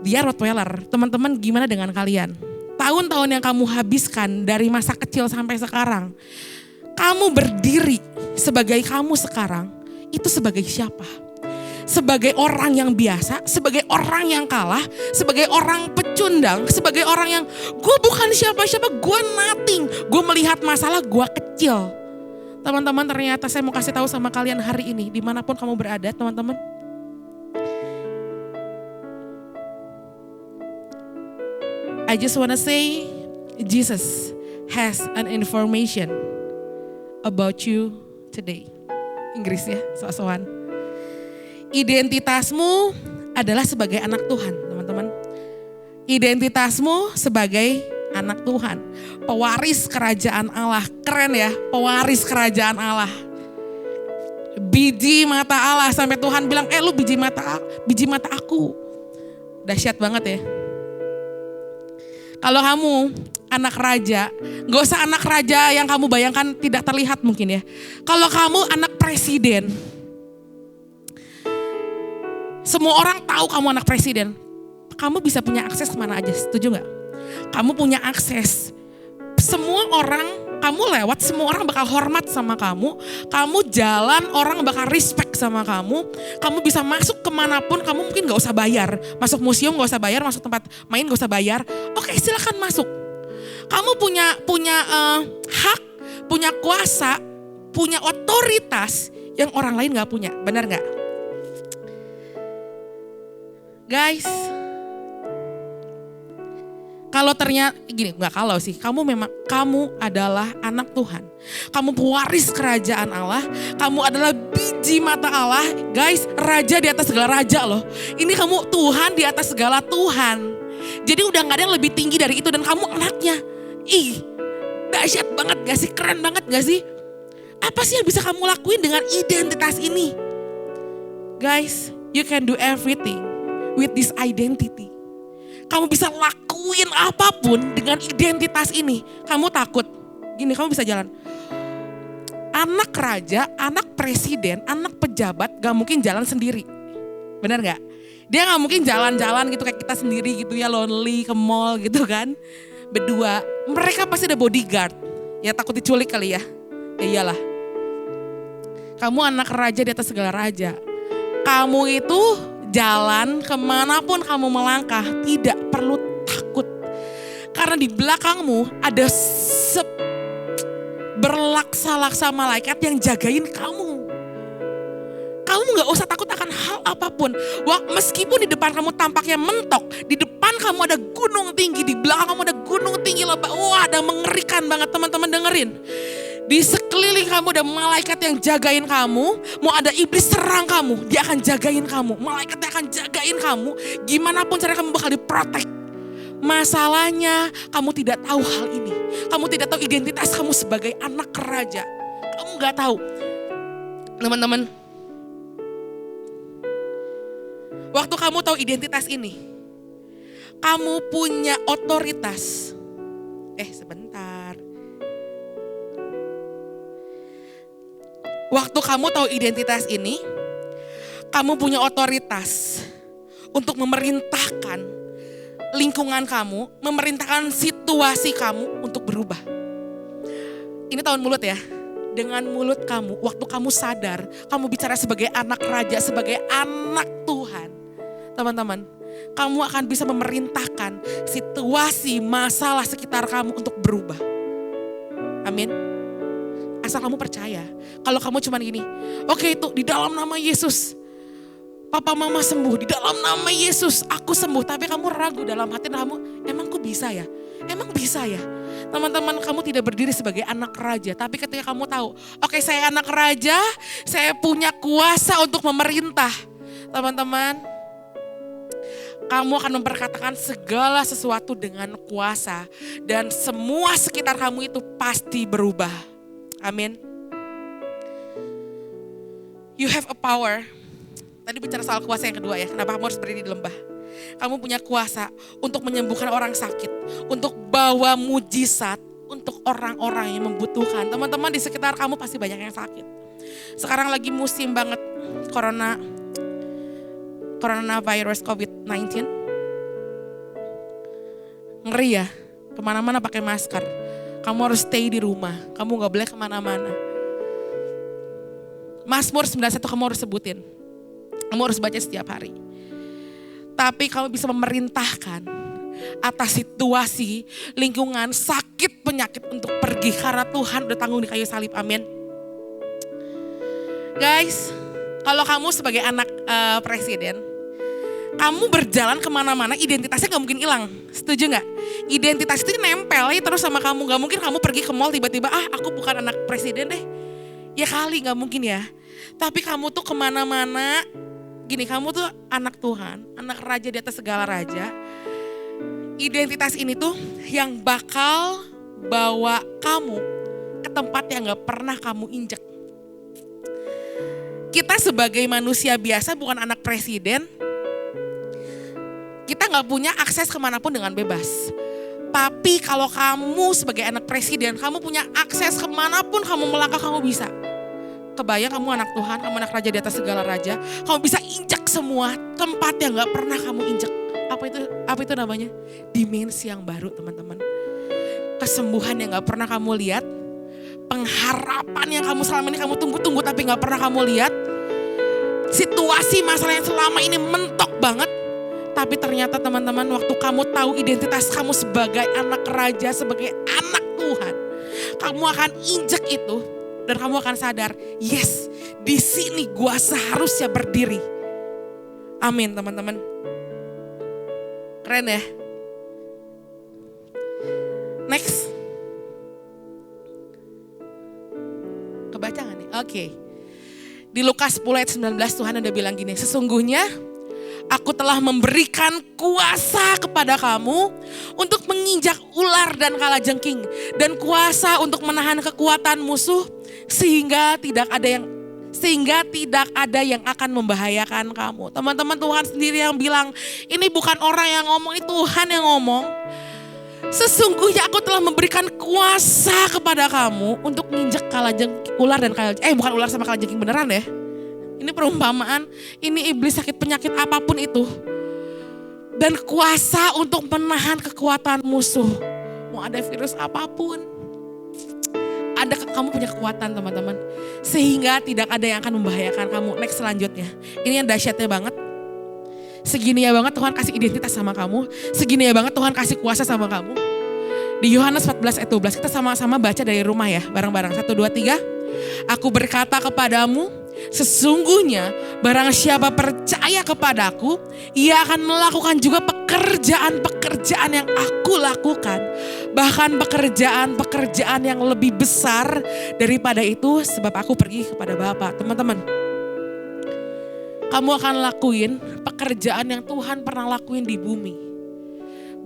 dia Rottweiler. Teman-teman, gimana dengan kalian? Tahun-tahun yang kamu habiskan dari masa kecil sampai sekarang, kamu berdiri sebagai kamu sekarang, itu sebagai siapa? Sebagai orang yang biasa, sebagai orang yang kalah, sebagai orang pecundang, sebagai orang yang gue bukan siapa-siapa, gue nothing, gue melihat masalah gue kecil. Teman-teman, ternyata saya mau kasih tahu sama kalian hari ini, dimanapun kamu berada teman-teman, I just wanna say, Jesus has an information about you today. Inggris ya, so-soan. Identitasmu adalah sebagai anak Tuhan, teman-teman. Identitasmu sebagai anak Tuhan. Pewaris kerajaan Allah. Keren ya, pewaris kerajaan Allah. Biji mata Allah, sampai Tuhan bilang, lu biji mata aku. Dahsyat banget ya. Kalau kamu anak raja, gak usah anak raja yang kamu bayangkan tidak terlihat mungkin ya. Kalau kamu anak presiden, semua orang tahu kamu anak presiden. Kamu bisa punya akses kemana aja, setuju gak? Kamu punya akses. Semua orang, kamu lewat, semua orang bakal hormat sama kamu. Kamu jalan, orang bakal respect sama kamu. Kamu bisa masuk kemanapun, kamu mungkin gak usah bayar. Masuk museum gak usah bayar, masuk tempat main gak usah bayar. Oke, silakan masuk. Kamu punya hak, punya kuasa, punya otoritas yang orang lain gak punya. Benar gak? Guys, kalau ternyata, gini, gak kalau sih, kamu adalah anak Tuhan. Kamu pewaris kerajaan Allah, kamu adalah biji mata Allah. Guys, raja di atas segala raja loh. Ini kamu Tuhan di atas segala Tuhan. Jadi udah gak ada yang lebih tinggi dari itu dan kamu anaknya. Ih, dahsyat banget gak sih? Keren banget gak sih? Apa sih yang bisa kamu lakuin dengan identitas ini? Guys, you can do everything with this identity. Kamu bisa lakuin apapun dengan identitas ini. Kamu takut, gini kamu bisa jalan. Anak raja, anak presiden, anak pejabat gak mungkin jalan sendiri. Benar gak? Dia gak mungkin jalan-jalan gitu kayak kita sendiri gitu ya, lonely ke mall gitu kan. Berdua, mereka pasti ada bodyguard. Ya takut diculik kali ya. Ya iyalah. Kamu anak raja di atas segala raja. Kamu itu jalan kemanapun kamu melangkah tidak perlu takut. Karena di belakangmu ada berlaksa-laksa malaikat yang jagain kamu. Kamu gak usah takut akan hal apapun. Meskipun di depan kamu tampaknya mentok, di depan kamu ada gunung tinggi, di belakang kamu ada gunung tinggi lebat. Wah, ada mengerikan banget, teman-teman dengerin. Di sekeliling kamu ada malaikat yang jagain kamu. Mau ada iblis serang kamu, dia akan jagain kamu. Malaikatnya akan jagain kamu. Gimana pun cara kamu bakal diprotek. Masalahnya kamu tidak tahu hal ini. Kamu tidak tahu identitas kamu sebagai anak raja. Kamu gak tahu. Teman-teman, waktu kamu tahu identitas ini, kamu punya otoritas. Sebentar. Waktu kamu tahu identitas ini, kamu punya otoritas untuk memerintahkan lingkungan kamu, memerintahkan situasi kamu untuk berubah. Ini tahun mulut ya. Dengan mulut kamu, waktu kamu sadar, kamu bicara sebagai anak raja, sebagai anak Tuhan. Teman-teman, kamu akan bisa memerintahkan situasi, masalah sekitar kamu untuk berubah. Amin. Asal kamu percaya. Kalau kamu cuman gini, oke itu di dalam nama Yesus, papa mama sembuh, di dalam nama Yesus aku sembuh. Tapi kamu ragu dalam hati kamu, emang aku bisa ya? Emang bisa ya? Teman-teman, kamu tidak berdiri sebagai anak raja. Tapi ketika kamu tahu, oke saya anak raja, saya punya kuasa untuk memerintah. Teman-teman, kamu akan memperkatakan segala sesuatu dengan kuasa. Dan semua sekitar kamu itu pasti berubah. Amin. You have a power. Tadi bicara soal kuasa yang kedua ya. Kenapa kamu harus berdiri di lembah? Kamu punya kuasa untuk menyembuhkan orang sakit. Untuk bawa mujizat untuk orang-orang yang membutuhkan. Teman-teman di sekitar kamu pasti banyak yang sakit. Sekarang lagi musim banget coronavirus COVID-19. Ngeri ya. Kemana-mana pakai masker. Kamu harus stay di rumah. Kamu gak boleh kemana-mana. Mazmur 91 kamu harus sebutin. Kamu harus baca setiap hari. Tapi kamu bisa memerintahkan atas situasi, lingkungan, sakit, penyakit untuk pergi. Karena Tuhan udah tanggung di kayu salib. Amin. Guys, kalau kamu sebagai anak presiden, kamu berjalan kemana-mana, identitasnya gak mungkin hilang. Setuju gak? Identitas itu nempel terus sama kamu. Gak mungkin kamu pergi ke mall tiba-tiba, aku bukan anak presiden deh. Ya kali gak mungkin ya. Tapi kamu tuh kemana-mana, gini, kamu tuh anak Tuhan, anak raja di atas segala raja. Identitas ini tuh yang bakal bawa kamu ke tempat yang gak pernah kamu injek. Kita sebagai manusia biasa, bukan anak presiden, kita gak punya akses kemanapun dengan bebas. Tapi kalau kamu sebagai anak presiden, kamu punya akses kemanapun kamu melangkah, kamu bisa. Kebayang kamu anak Tuhan, kamu anak raja di atas segala raja, kamu bisa injak semua tempat yang gak pernah kamu injak. Apa itu namanya? Dimensi yang baru, teman-teman. Kesembuhan yang gak pernah kamu lihat, pengharapan yang kamu selama ini kamu tunggu-tunggu tapi gak pernah kamu lihat, situasi masalah yang selama ini mentok banget, tapi ternyata teman-teman, waktu kamu tahu identitas kamu sebagai anak raja, sebagai anak Tuhan, kamu akan injek itu dan kamu akan sadar, yes, di sini gua seharusnya berdiri. Amin, teman-teman. Keren ya? Next. Kebaca gak nih? Oke. Di Lukas 10 ayat 19 Tuhan udah bilang gini, sesungguhnya aku telah memberikan kuasa kepada kamu untuk menginjak ular dan kalajengking, dan kuasa untuk menahan kekuatan musuh sehingga tidak ada yang akan membahayakan kamu. Teman-teman, Tuhan sendiri yang bilang, ini bukan orang yang ngomong, ini Tuhan yang ngomong. Sesungguhnya aku telah memberikan kuasa kepada kamu untuk menginjak ular dan kalajengking. Bukan ular sama kalajengking beneran ya. Ini perumpamaan, ini iblis sakit penyakit apapun itu. Dan kuasa untuk menahan kekuatan musuh. Mau ada virus apapun. Kamu punya kekuatan, teman-teman. Sehingga tidak ada yang akan membahayakan kamu. Next selanjutnya. Ini yang dahsyatnya banget. Segini ya banget Tuhan kasih identitas sama kamu. Segini ya banget Tuhan kasih kuasa sama kamu. Di Yohanes 14 ayat 12 kita sama-sama baca dari rumah ya. Bareng-bareng. 1, 2, 3. Aku berkata kepadamu, sesungguhnya barang siapa percaya kepadaku, ia akan melakukan juga pekerjaan-pekerjaan yang aku lakukan. Bahkan pekerjaan-pekerjaan yang lebih besar daripada itu, sebab aku pergi kepada Bapa. Teman-teman, kamu akan lakuin pekerjaan yang Tuhan pernah lakuin di bumi.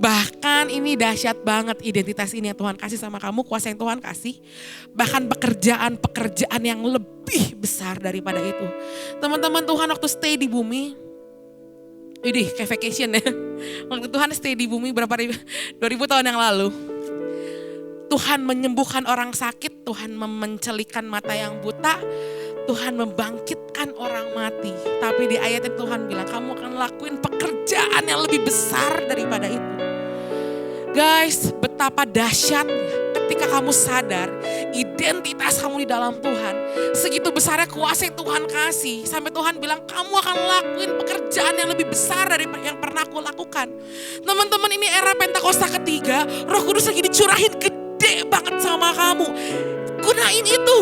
Bahkan ini dahsyat banget identitas ini yang Tuhan kasih sama kamu, kuasa yang Tuhan kasih. Bahkan pekerjaan-pekerjaan yang lebih besar daripada itu. Teman-teman, Tuhan waktu stay di bumi, ini kayak vacation ya. Waktu Tuhan stay di bumi berapa 2000 tahun yang lalu. Tuhan menyembuhkan orang sakit, Tuhan mencelikan mata yang buta, Tuhan membangkitkan orang mati. Tapi di ayat itu Tuhan bilang, kamu akan lakuin pekerjaan yang lebih besar daripada itu. Guys, betapa dahsyatnya ketika kamu sadar identitas kamu di dalam Tuhan. Segitu besarnya kuasa yang Tuhan kasih. Sampai Tuhan bilang, kamu akan lakuin pekerjaan yang lebih besar dari yang pernah aku lakukan. Teman-teman, ini era Pentakosta ketiga, Roh Kudus lagi dicurahin gede banget sama kamu. Gunain itu.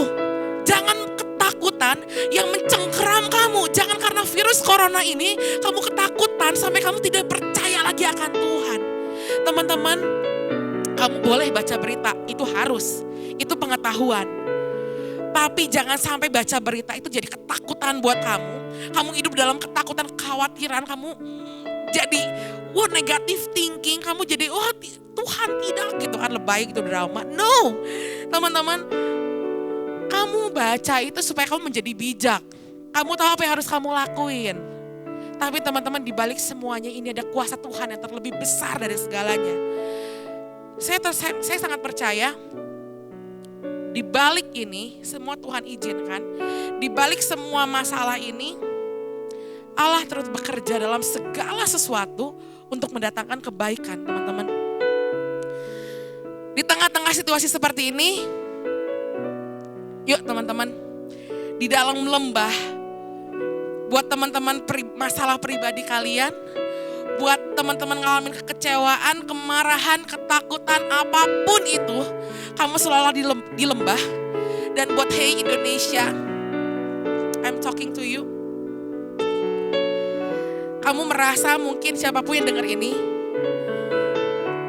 Jangan ketakutan yang mencengkeram kamu. Jangan karena virus corona ini kamu ketakutan sampai kamu tidak percaya lagi akan Tuhan. Teman-teman, kamu boleh baca berita, itu harus. Itu pengetahuan. Tapi jangan sampai baca berita itu jadi ketakutan buat kamu. Kamu hidup dalam ketakutan, kekhawatiran, kamu jadi negative thinking, kamu jadi Tuhan tidak gitu kan, lebay gitu, drama. No, teman-teman, kamu baca itu supaya kamu menjadi bijak. Kamu tahu apa yang harus kamu lakuin. Tapi teman-teman, di balik semuanya ini ada kuasa Tuhan yang terlebih besar dari segalanya. Saya sangat percaya di balik ini semua Tuhan izinkan. Di balik semua masalah ini Allah terus bekerja dalam segala sesuatu untuk mendatangkan kebaikan, teman-teman. Di tengah-tengah situasi seperti ini, yuk teman-teman, di dalam lembah, buat teman-teman masalah pribadi kalian, buat teman-teman ngalamin kekecewaan, kemarahan, ketakutan, apapun itu, kamu selalu di lembah. Dan buat hey Indonesia, I'm talking to you. Kamu merasa mungkin siapapun yang dengar ini,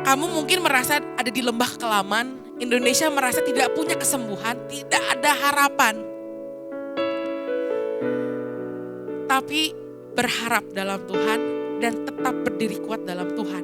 kamu mungkin merasa ada di lembah kekelaman. Indonesia merasa tidak punya kesembuhan, tidak ada harapan. Tapi berharap dalam Tuhan dan tetap berdiri kuat dalam Tuhan.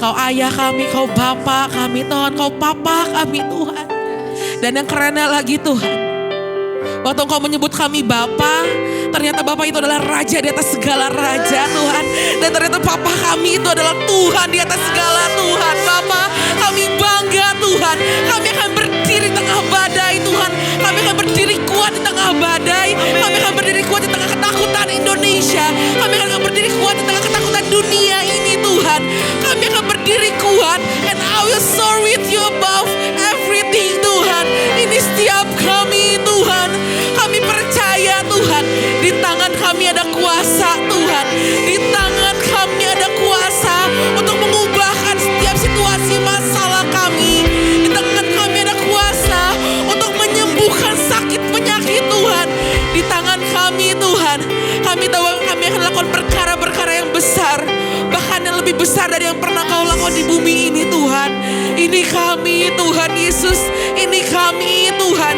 Kau ayah kami, kau bapa kami Tuhan, kau papa kami Tuhan. Dan yang kerennya lagi Tuhan, waktu Engkau menyebut kami Bapa, ternyata Bapa itu adalah Raja di atas segala raja Tuhan. Dan ternyata Papa kami itu adalah Tuhan di atas segala Tuhan. Bapa, kami bangga Tuhan. Kami akan berdiri di tengah badai Tuhan. Kami akan berdiri kuat di tengah badai. Kami akan berdiri kuat di tengah ketakutan Indonesia. Kami akan berdiri kuat di tengah ketakutan dunia ini Tuhan. Kami akan berdiri kuat. And I will soar with you above everything Tuhan. Ini setiap kami Tuhan. Kami percaya Tuhan, di tangan kami ada kuasa Tuhan. Di tangan kami ada kuasa untuk mengubahkan setiap situasi masalah kami. Di tangan kami ada kuasa untuk menyembuhkan sakit penyakit Tuhan. Di tangan kami Tuhan, kami tahu kami akan lakukan perkara-perkara yang besar. Bahkan yang lebih besar dari yang pernah Kau lakukan di bumi ini Tuhan. Ini kami Tuhan Yesus, ini kami Tuhan.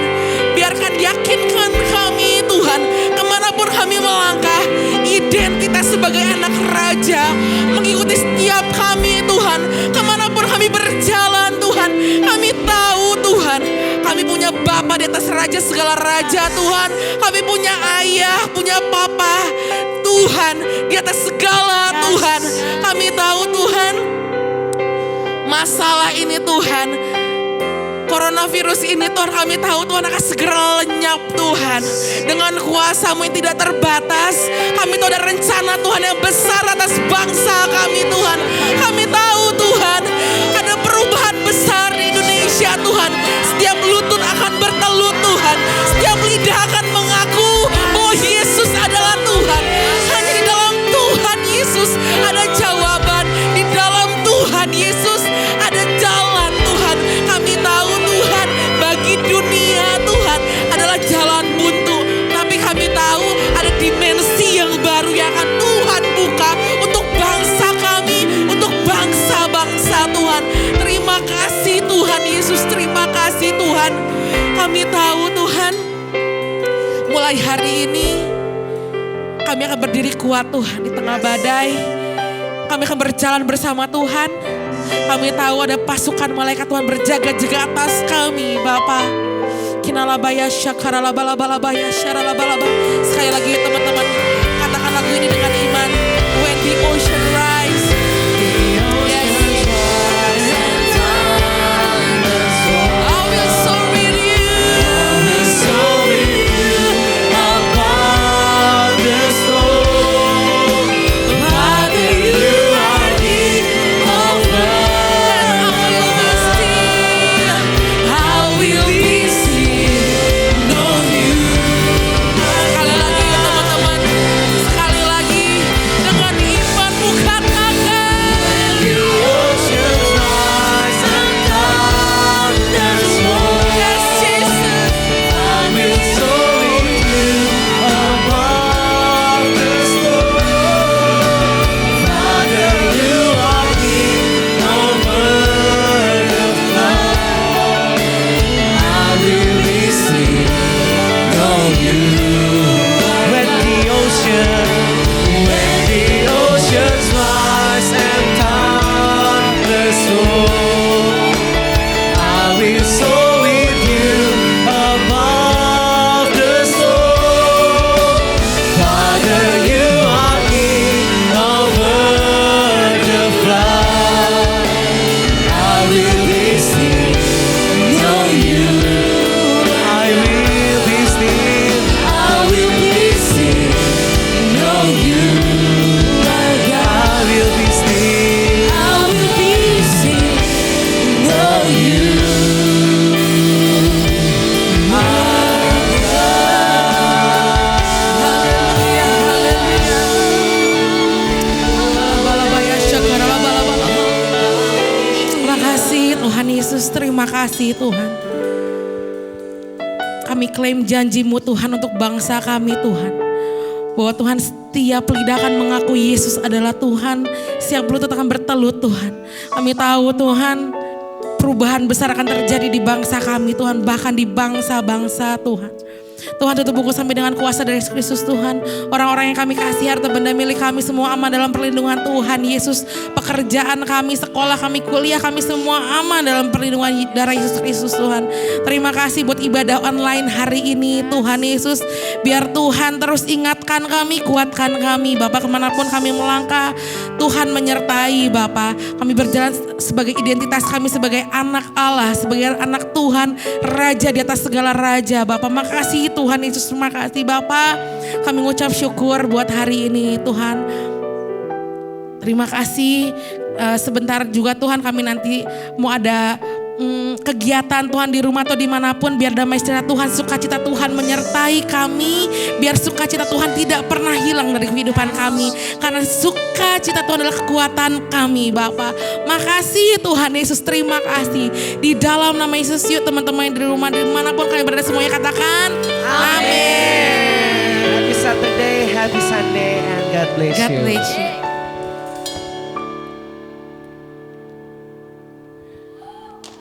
Biarkan yakinkan kami Tuhan, kemanapun kami melangkah, identitas sebagai anak raja mengikuti setiap kami Tuhan. Kemanapun kami berjalan Tuhan, kami tahu Tuhan, kami punya Bapa di atas raja segala raja Tuhan. Kami punya ayah, punya papa Tuhan di atas segala Tuhan. Kami tahu Tuhan, masalah ini Tuhan, coronavirus ini Tuhan, kami tahu Tuhan akan segera lenyap Tuhan. Dengan kuasa-Mu yang tidak terbatas, kami tahu ada rencana Tuhan yang besar atas bangsa kami Tuhan. Kami tahu Tuhan, ada perubahan besar di Indonesia Tuhan. Setiap lutut akan bertelut Tuhan. Setiap lidah akan mengaku bahwa Yesus adalah Tuhan. Hanya di dalam Tuhan Yesus ada jawaban. Di dalam Tuhan Yesus ada jalan Tuhan. Kami tahu Tuhan, bagi dunia Tuhan adalah jalan buntu. Tapi kami tahu ada dimensi yang baru yang akan Tuhan buka untuk bangsa kami, untuk bangsa-bangsa Tuhan. Terima kasih Tuhan Yesus, terima kasih Tuhan. Kami tahu Tuhan, mulai hari ini kami akan berdiri kuat Tuhan di tengah badai. Kami akan berjalan bersama Tuhan. Kami tahu ada pasukan malaikat Tuhan berjaga-jaga atas kami Bapa. Kinalabaya syakaralabalabaya syaralabalaba. Sekali lagi teman-teman, katakan lagu ini dengan iman. When the ocean rise. Yes. I will soar with you. above the storm. Father, you are King over. I will be still, know you. Sekali lagi ya teman-teman. Sekali lagi dengan iman bukan akan. The oceans rise and thunders roar. Yes, Jesus. I will soar with you above the storm. Father, you are King over the flood. I will be still, know you. When the oceans rise and thunders roar, I will soar with you above the storm. Father, you are King over the flood. I will be still, know you. I will be still. I will be still, know you. I will be still. I will be still, know you. Terima kasih Tuhan Yesus, terima kasih Tuhan. Kami klaim janji-Mu Tuhan untuk bangsa kami Tuhan. Bahwa Tuhan setiap lidah akan mengaku Yesus adalah Tuhan. Setiap lutut akan bertelut Tuhan. Kami tahu Tuhan, perubahan besar akan terjadi di bangsa kami Tuhan. Bahkan di bangsa-bangsa Tuhan. Tuhan tutup buku sampai dengan kuasa dari Yesus Kristus Tuhan. Orang-orang yang kami kasih, harta benda milik kami semua aman dalam perlindungan Tuhan Yesus. Pekerjaan kami, sekolah kami, kuliah kami semua aman dalam perlindungan darah Yesus Kristus Tuhan. Terima kasih buat ibadah online hari ini Tuhan Yesus. Biar Tuhan terus ingatkan kami, kuatkan kami Bapak kemanapun kami melangkah. Tuhan menyertai Bapak. Kami berjalan sebagai identitas kami sebagai anak Allah, sebagai anak Tuhan, Raja di atas segala raja. Bapak makasih Tuhan Yesus, terima kasih Bapak. Kami mengucap syukur buat hari ini Tuhan. Terima kasih. Sebentar juga Tuhan kami nanti mau ada kegiatan Tuhan di rumah atau dimanapun. Biar damai sejahtera Tuhan, sukacita Tuhan menyertai kami. Biar sukacita Tuhan tidak pernah hilang dari kehidupan kami. Karena sukacita Tuhan adalah kekuatan kami Bapak. Makasih Tuhan Yesus, terima kasih. Di dalam nama Yesus, yuk teman-teman yang di rumah dimanapun kalian berada semuanya katakan amin. Happy Saturday, happy Sunday, and God bless you. God bless you.